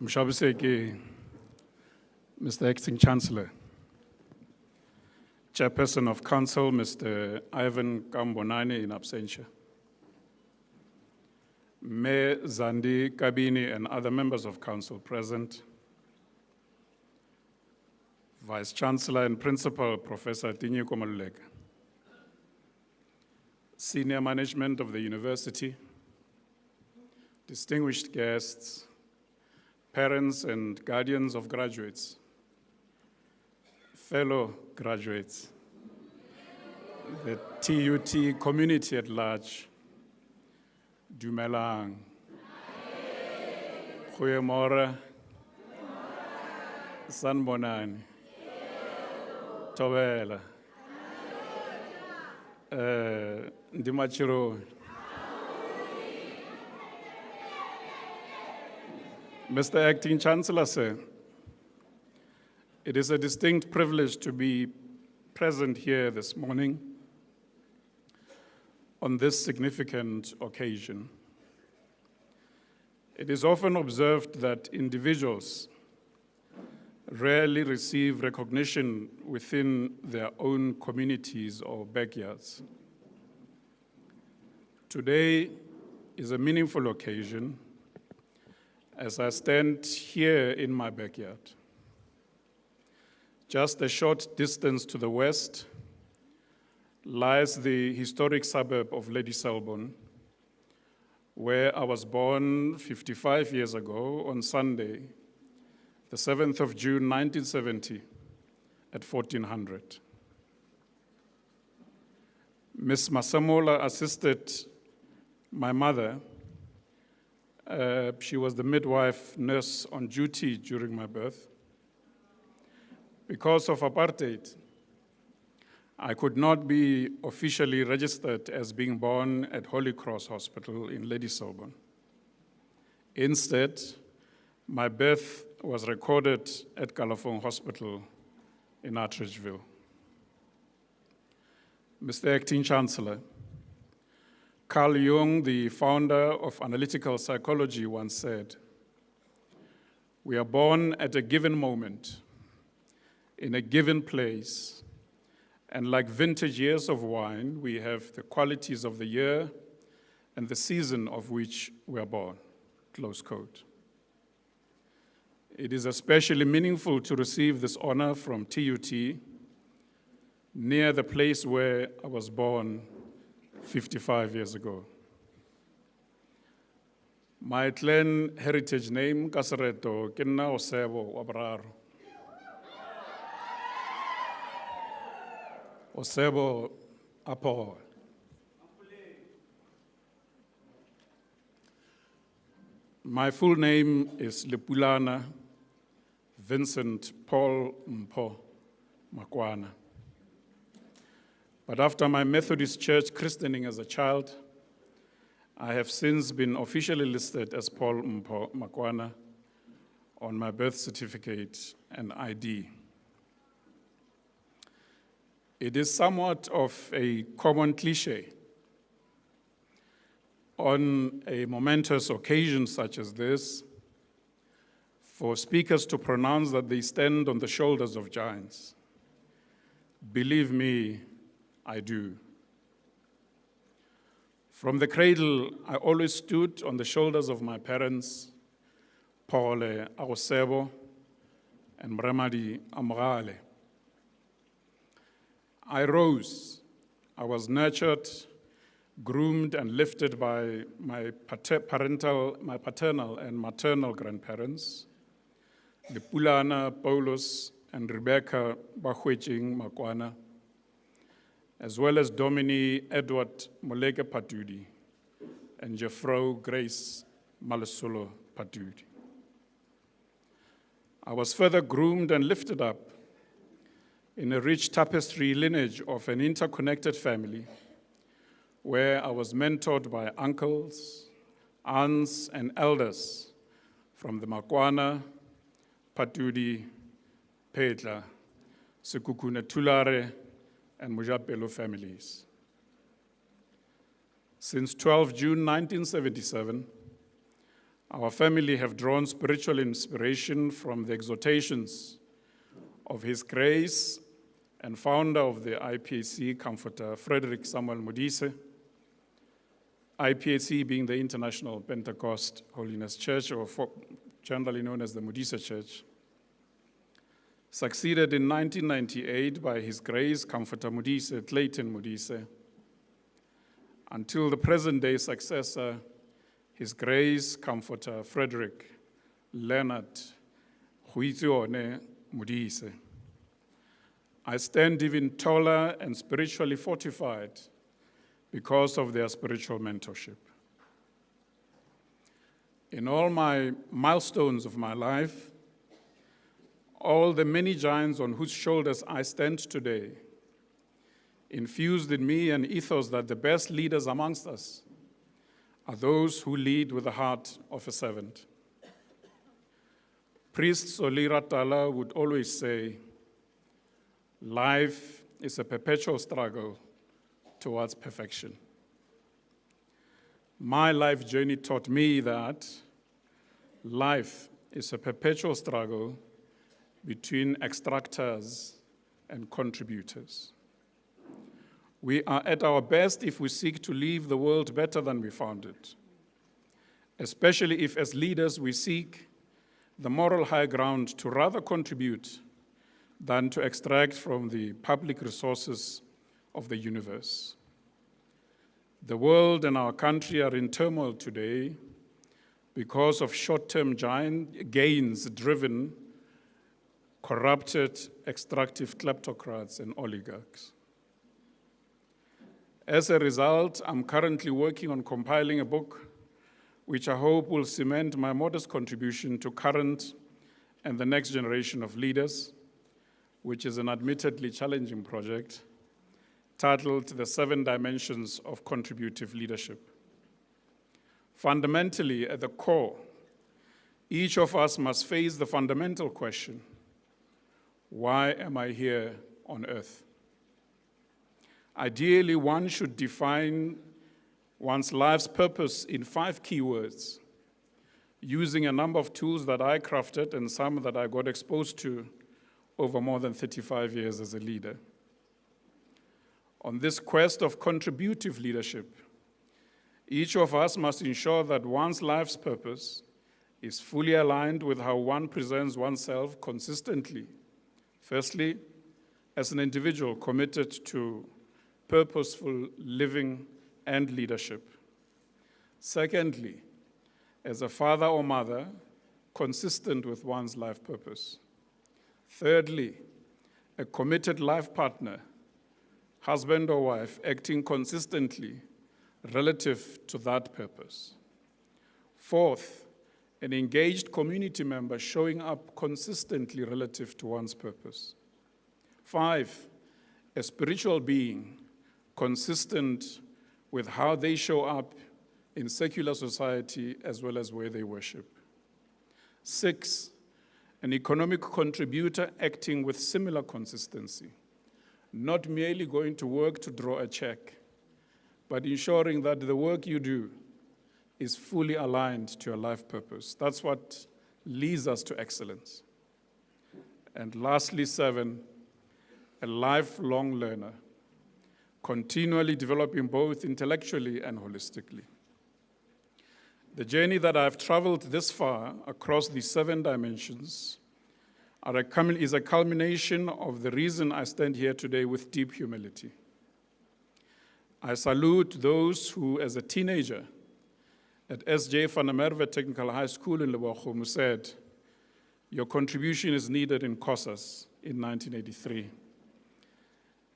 Mshabiseki, Mr. Acting Chancellor, Chairperson of Council, Mr. Ivan Kambonani in absentia, Mayor Zandi Kabini and other members of Council present, Vice Chancellor and Principal, Professor Tinyiko Maluleka, Senior Management of the University, distinguished guests, parents and guardians of graduates, fellow graduates, the TUT community at large, Dumelang, Goeiemorgen, Sanbonani, Tobela, Ndimachiro. Mr. Acting Chancellor, sir, it is a distinct privilege to be present here this morning on this significant occasion. It is often observed that individuals rarely receive recognition within their own communities or backyards. Today is a meaningful occasion as I stand here in my backyard. Just a short distance to the west lies the historic suburb of Lady Selborne, where I was born 55 years ago on Sunday, the 7th of June, 1970, at 1400. Ms. Masamola assisted my mother. She was the midwife nurse on duty during my birth. Because of apartheid, I could not be officially registered as being born at Holy Cross Hospital in Lady Selborne. Instead, my birth was recorded at Kalafong Hospital in Atteridgeville. Mr. Acting Chancellor, Carl Jung, the founder of analytical psychology, once said, We are born at a given moment, in a given place, and like vintage years of wine, we have the qualities of the year and the season of which we are born, close quote. It is especially meaningful to receive this honor from TUT, near the place where I was born 55 years ago. My clan heritage name, Kasareto, ke nna Osebo wa boraro. Osebo Apo. My full name is Lepulana Vincent Paul Mpho Makwana. But after my Methodist church christening as a child, I have since been officially listed as Paul Mpho Makwana on my birth certificate and ID. It is somewhat of a common cliche on a momentous occasion such as this for speakers to pronounce that they stand on the shoulders of giants. Believe me, I do. From the cradle, I always stood on the shoulders of my parents, Paul Agosebo and Mremadi Amrale. I rose. I was nurtured, groomed, and lifted by my paternal and maternal grandparents, Lepulana, Paulus, and Rebecca Bahweching Makwana, as well as Domini Edward Moleke Patudi and Jeffro Grace Malesolo Patudi. I was further groomed and lifted up in a rich tapestry lineage of an interconnected family where I was mentored by uncles, aunts, and elders from the Makwana, Patudi, Petla, Sekukune Tulare, and Mujapelo families. Since 12 June 1977, our family have drawn spiritual inspiration from the exhortations of His Grace and founder of the IPAC, Comforter Frederick Samuel Modise, IPAC being the International Pentecost Holiness Church, or generally known as the Modise Church, succeeded in 1998 by His Grace Comforter Modise, Clayton Modise, until the present-day successor, His Grace Comforter Frederick Leonard Huizione Modise. I stand even taller and spiritually fortified because of their spiritual mentorship. In all my milestones of my life, all the many giants on whose shoulders I stand today infused in me an ethos that the best leaders amongst us are those who lead with the heart of a servant. Priest Solira Tala would always say, life is a perpetual struggle towards perfection. My life journey taught me that life is a perpetual struggle between extractors and contributors. We are at our best if we seek to leave the world better than we found it, especially if as leaders we seek the moral high ground to rather contribute than to extract from the public resources of the universe. The world and our country are in turmoil today because of short-term giant gains-driven, corrupted, extractive kleptocrats and oligarchs. As a result, I'm currently working on compiling a book which I hope will cement my modest contribution to current and the next generation of leaders, which is an admittedly challenging project, titled The 7 Dimensions of Contributive Leadership. Fundamentally, at the core, each of us must face the fundamental question, why am I here on earth? Ideally, one should define one's life's purpose in 5 key words: using a number of tools that I crafted and some that I got exposed to over more than 35 years as a leader. On this quest of contributive leadership, each of us must ensure that one's life's purpose is fully aligned with how one presents oneself consistently. Firstly, as an individual committed to purposeful living and leadership. Secondly, as a father or mother, consistent with one's life purpose. Thirdly, a committed life partner, husband or wife, acting consistently relative to that purpose. Fourth, an engaged community member showing up consistently relative to one's purpose. 5, a spiritual being consistent with how they show up in secular society as well as where they worship. 6, an economic contributor acting with similar consistency, not merely going to work to draw a check, but ensuring that the work you do is fully aligned to your life purpose. That's what leads us to excellence. And lastly, 7, a lifelong learner, continually developing both intellectually and holistically. The journey that I've traveled this far across these 7 dimensions is a culmination of the reason I stand here today with deep humility. I salute those who, as a teenager, at S.J. van der Merwe Technical High School in Lebochum said, "Your contribution is needed in COSAS" in 1983.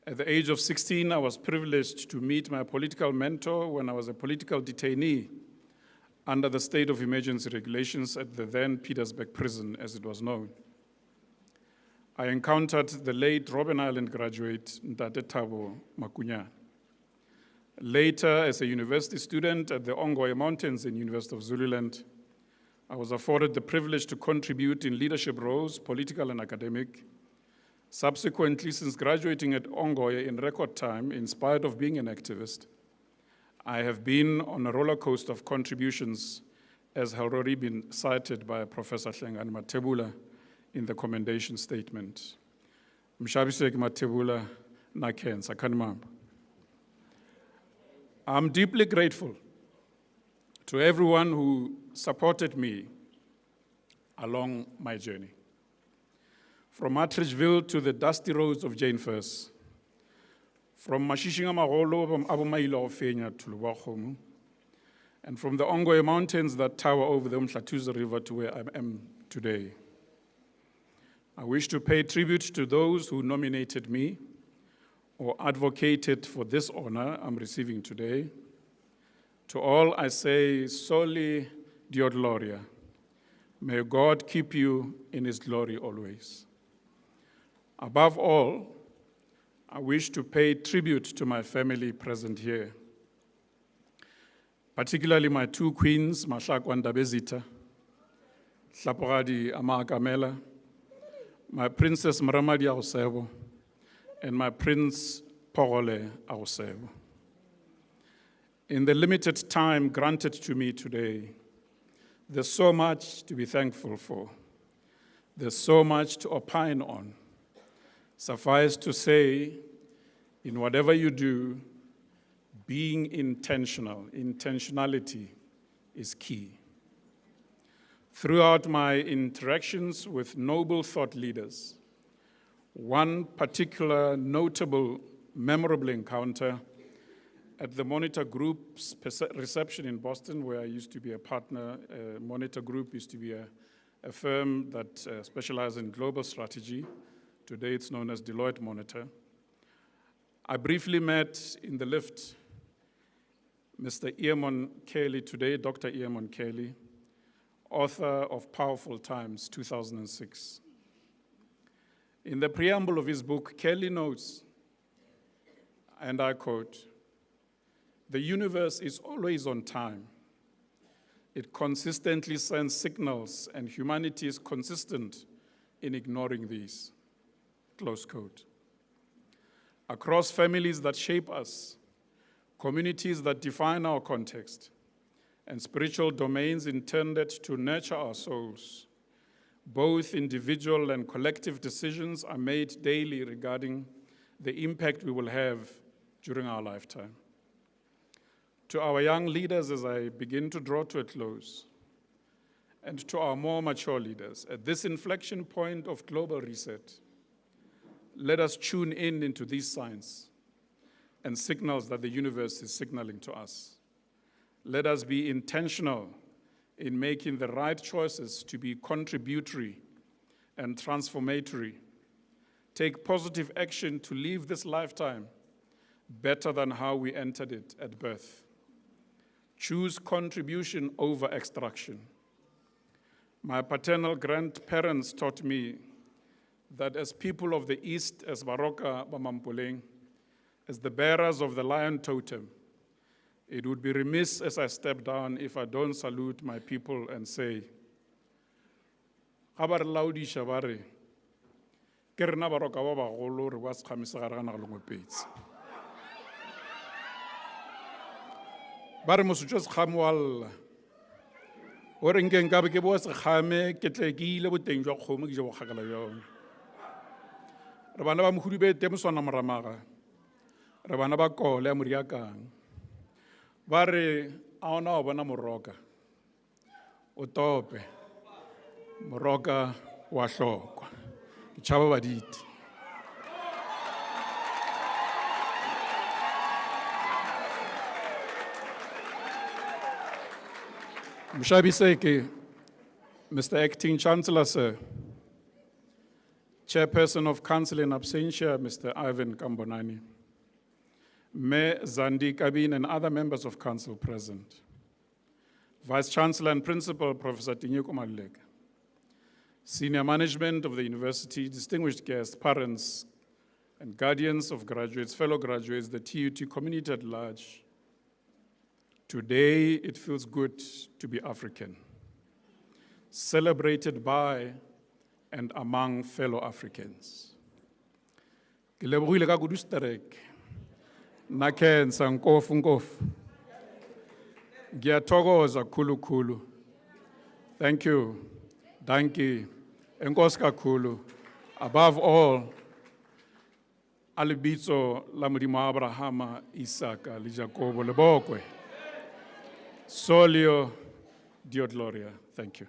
At the age of 16, I was privileged to meet my political mentor when I was a political detainee under the state of emergency regulations at the then Petersburg prison, as it was known. I encountered the late Robben Island graduate, Ntate Thabo Makunya. Later, as a university student at the Ongoye Mountains in University of Zululand, I was afforded the privilege to contribute in leadership roles, political and academic. Subsequently, since graduating at Ongoye in record time, in spite of being an activist, I have been on a roller coaster of contributions, as has already been cited by Professor Hlengani Mathebula in the commendation statement. Mshabiseke Mathebula nakhensa khanimamba. I'm deeply grateful to everyone who supported me along my journey. From Matridgeville to the dusty roads of Jane First, from Mashishinga Magolo Abumailo Fenya to Lubakhomu, and from the Ongoye Mountains that tower over the Umhlatuza River to where I am today. I wish to pay tribute to those who nominated me or advocated for this honor I'm receiving today. To all I say, soli Deo Gloria. May God keep you in his glory always. Above all, I wish to pay tribute to my family present here, particularly my 2 queens, Mahlakwa Ndabezitha, Hlapogadi Amakamela, my Princess Mramadi Aosebo, and my Prince Pogole Aosebo. In the limited time granted to me today, there's so much to be thankful for. There's so much to opine on. Suffice to say, in whatever you do, being intentional, intentionality is key. Throughout my interactions with noble thought leaders, one particular notable, memorable encounter at the Monitor Group's reception in Boston, where I used to be a partner. Monitor Group used to be a firm that specialized in global strategy. Today it's known as Deloitte Monitor. I briefly met in the lift Mr. Eamon Kelly today, Dr. Eamon Kelly, author of Powerful Times, 2006. In the preamble of his book, Kelly notes, and I quote, "The universe is always on time. It consistently sends signals, and humanity is consistent in ignoring these." Close quote. Across families that shape us, communities that define our context, and spiritual domains intended to nurture our souls. Both individual and collective decisions are made daily regarding the impact we will have during our lifetime. To our young leaders, as I begin to draw to a close, and to our more mature leaders, at this inflection point of global reset, let us tune in into these signs and signals that the universe is signaling to us. Let us be intentional in making the right choices to be contributory and transformatory. Take positive action to leave this lifetime better than how we entered it at birth. Choose contribution over extraction. My paternal grandparents taught me that as people of the East, as Baroka Bamampoleng, as the bearers of the lion totem, it would be remiss as I step down if I don't salute my people and say, Habar Laudi Shabare, Kerna Baroka Baba re was Khamisarana Lungopets. Barmus just Hamwal. Or in Gengabe was a Hame, Ketlegi, with danger home, Joakalayon. Rabanaba Mukube Temson Amramara. Rabanaba Ko, Lamuriakan. Bare Aona Wana Moroka. Otope. Moroka Washok. Chavadit. Mshabiseke, Mr. Acting Chancellor, sir. Chairperson of Council in absentia, Mr. Ivan Kambonani. Mayor Zandi Kabin and other members of Council present. Vice Chancellor and Principal, Professor Tinyeko Malek. Senior management of the university, distinguished guests, parents, and guardians of graduates, fellow graduates, the TUT community at large. Today, it feels good to be African, celebrated by and among fellow Africans. Kilebogile ka kudusterek, nakenza nkofu nkofu. Ngiyathokoza khulu khulu. Thank you, danki, enkosi kakhulu. Above all, alibitso la Modimo Abrahama, Isaka, le Jacobo, le bokwe. Solio Dio Gloria. Thank you.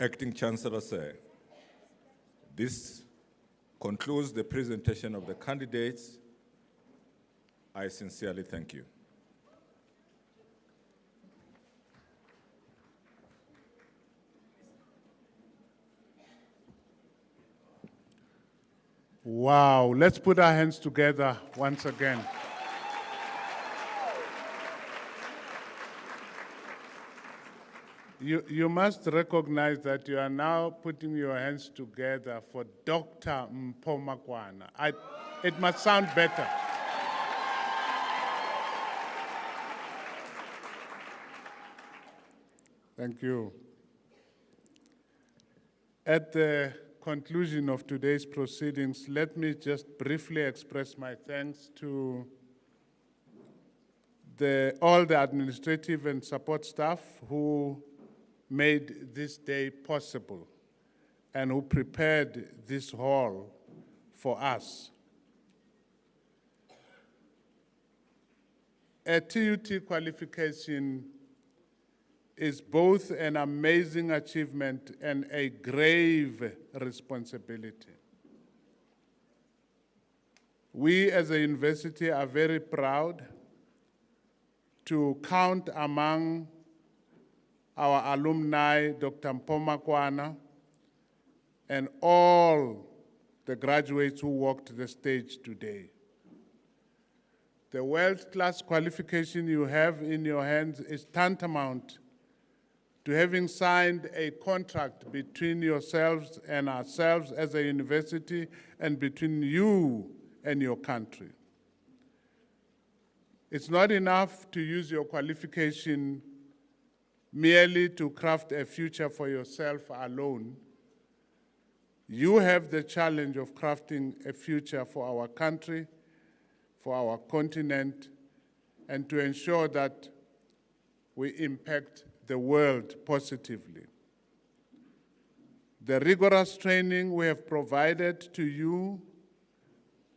Acting Chancellor, sir, this concludes the presentation of the candidates. I sincerely thank you. Wow, let's put our hands together once again. You must recognize that you are now putting your hands together for Dr. Mpomakwana. It must sound better. Thank you. At the conclusion of today's proceedings, let me just briefly express my thanks to all the administrative and support staff who made this day possible and who prepared this hall for us. A TUT qualification is both an amazing achievement and a grave responsibility. We as a university are very proud to count among our alumni, Dr. Mpomakwana, and all the graduates who walked the stage today. The world-class qualification you have in your hands is tantamount to having signed a contract between yourselves and ourselves as a university and between you and your country. It's not enough to use your qualification merely to craft a future for yourself alone. You have the challenge of crafting a future for our country, for our continent, and to ensure that we impact the world positively. The rigorous training we have provided to you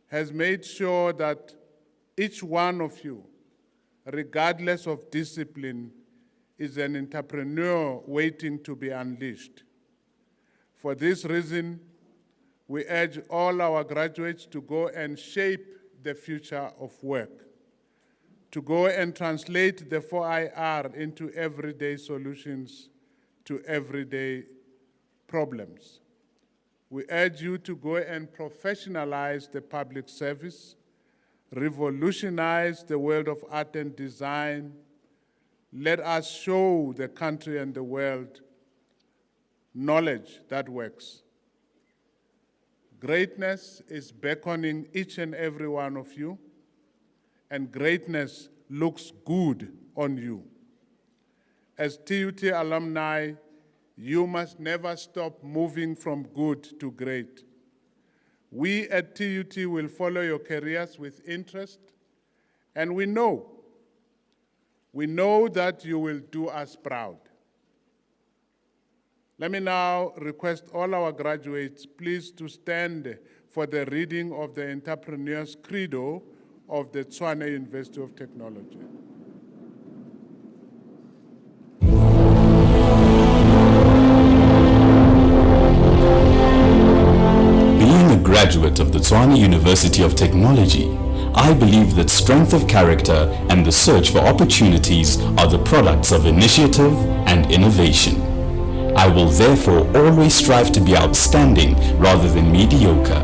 has made sure that each one of you, regardless of discipline, is an entrepreneur waiting to be unleashed. For this reason, we urge all our graduates to go and shape the future of work, to go and translate the 4IR into everyday solutions to everyday problems. We urge you to go and professionalize the public service, revolutionize the world of art and design. Let us show the country and the world knowledge that works. Greatness is beckoning each and every one of you, and greatness looks good on you. As TUT alumni, you must never stop moving from good to great. We at TUT will follow your careers with interest, and we know that you will do us proud. Let me now request all our graduates please to stand for the reading of the Entrepreneur's Credo of the Tshwane University of Technology. Being a graduate of the Tshwane University of Technology, I believe that strength of character and the search for opportunities are the products of initiative and innovation. I will therefore always strive to be outstanding rather than mediocre.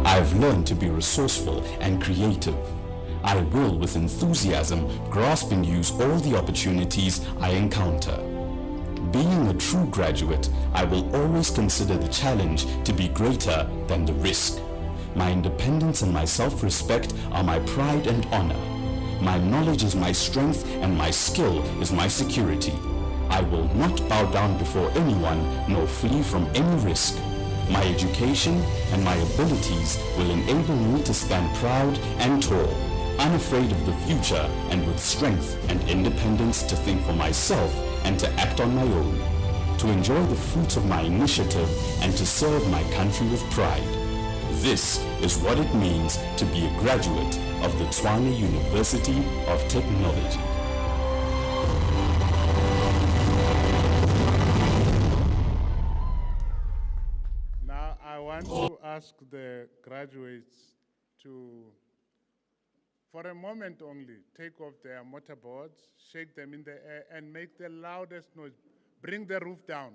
I have learned to be resourceful and creative. I will, with enthusiasm, grasp and use all the opportunities I encounter. Being a true graduate, I will always consider the challenge to be greater than the risk. My independence and my self-respect are my pride and honor. My knowledge is my strength and my skill is my security. I will not bow down before anyone nor flee from any risk. My education and my abilities will enable me to stand proud and tall, unafraid of the future and with strength and independence to think for myself and to act on my own, to enjoy the fruits of my initiative and to serve my country with pride. This is what it means to be a graduate of the Tshwane University of Technology. Now I want to ask the graduates to, for a moment only, take off their motorboards, shake them in the air, and make the loudest noise. Bring the roof down.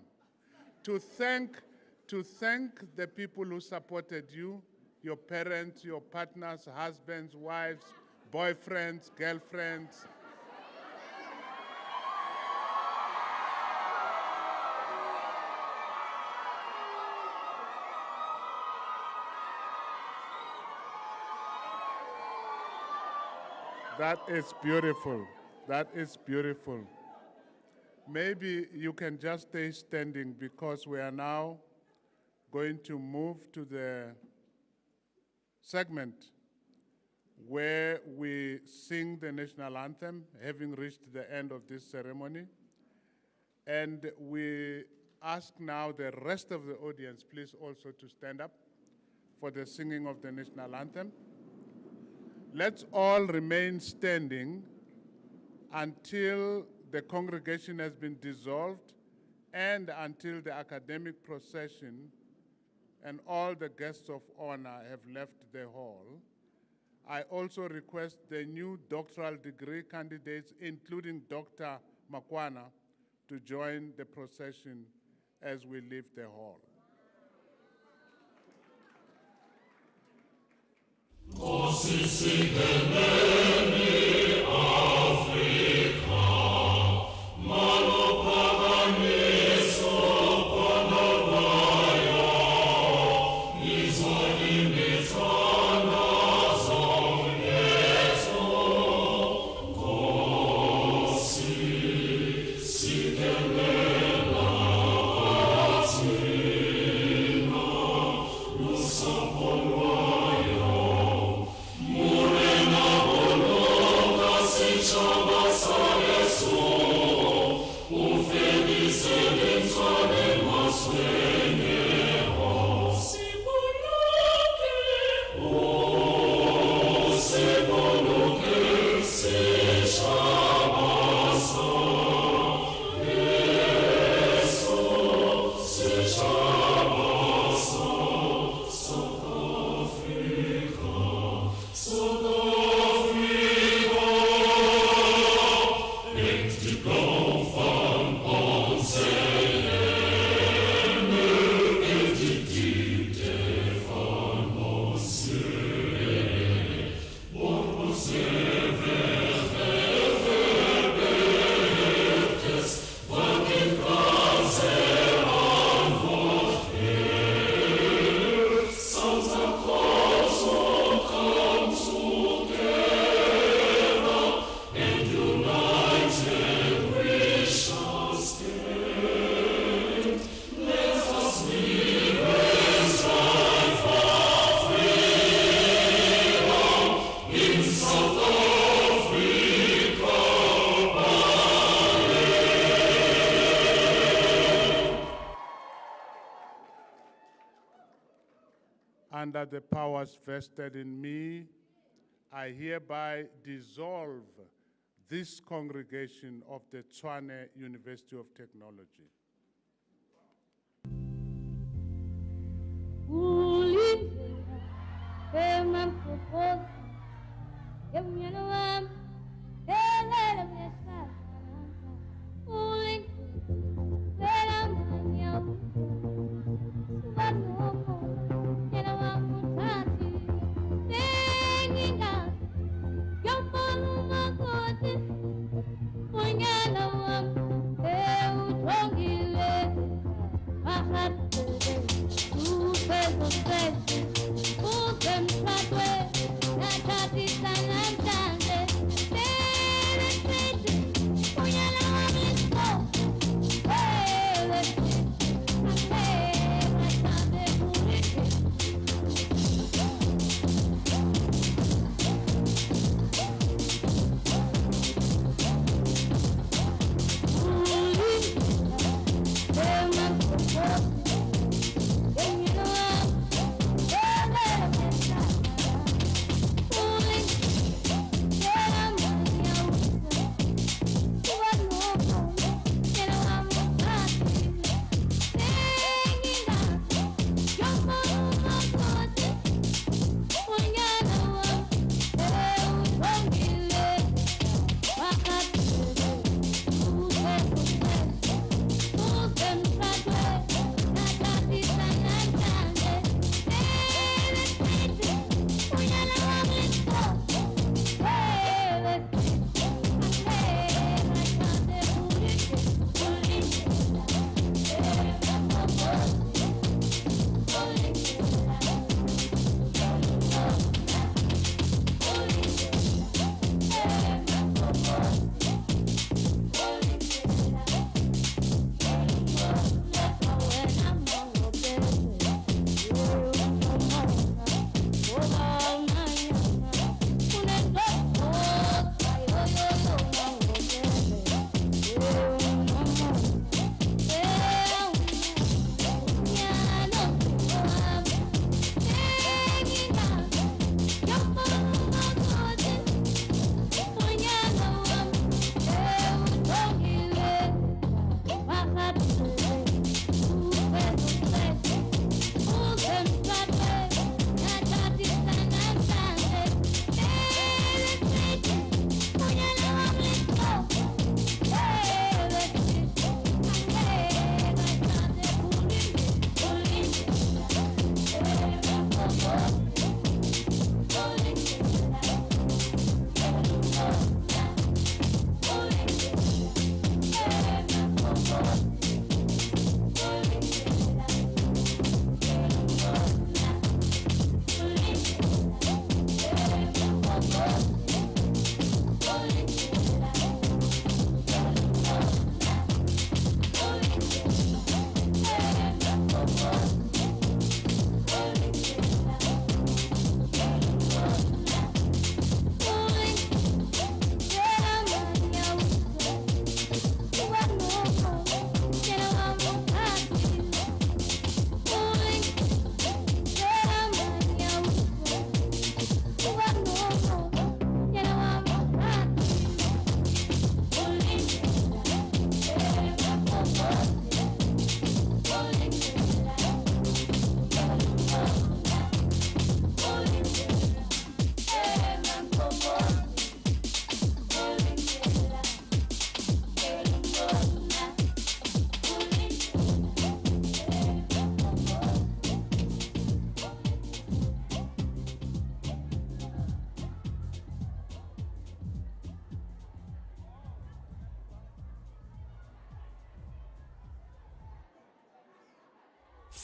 To thank the people who supported you, your parents, your partners, husbands, wives, boyfriends, girlfriends. That is beautiful. That is beautiful. Maybe you can just stay standing because we are now going to move to the segment where we sing the national anthem, having reached the end of this ceremony. And we ask now the rest of the audience, please also to stand up for the singing of the national anthem. Let's all remain standing until the congregation has been dissolved and until the academic procession and all the guests of honor have left the hall. I also request the new doctoral degree candidates, including Dr. Makwana, to join the procession as we leave the hall. Africa, under the powers vested in me, I hereby dissolve this congregation of the Tshwane University of Technology.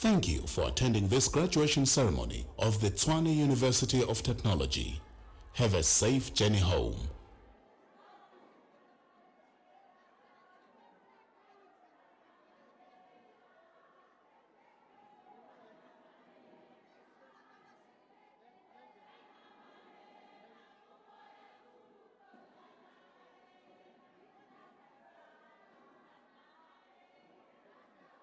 Thank you for attending this graduation ceremony of the Tshwane University of Technology. Have a safe journey home.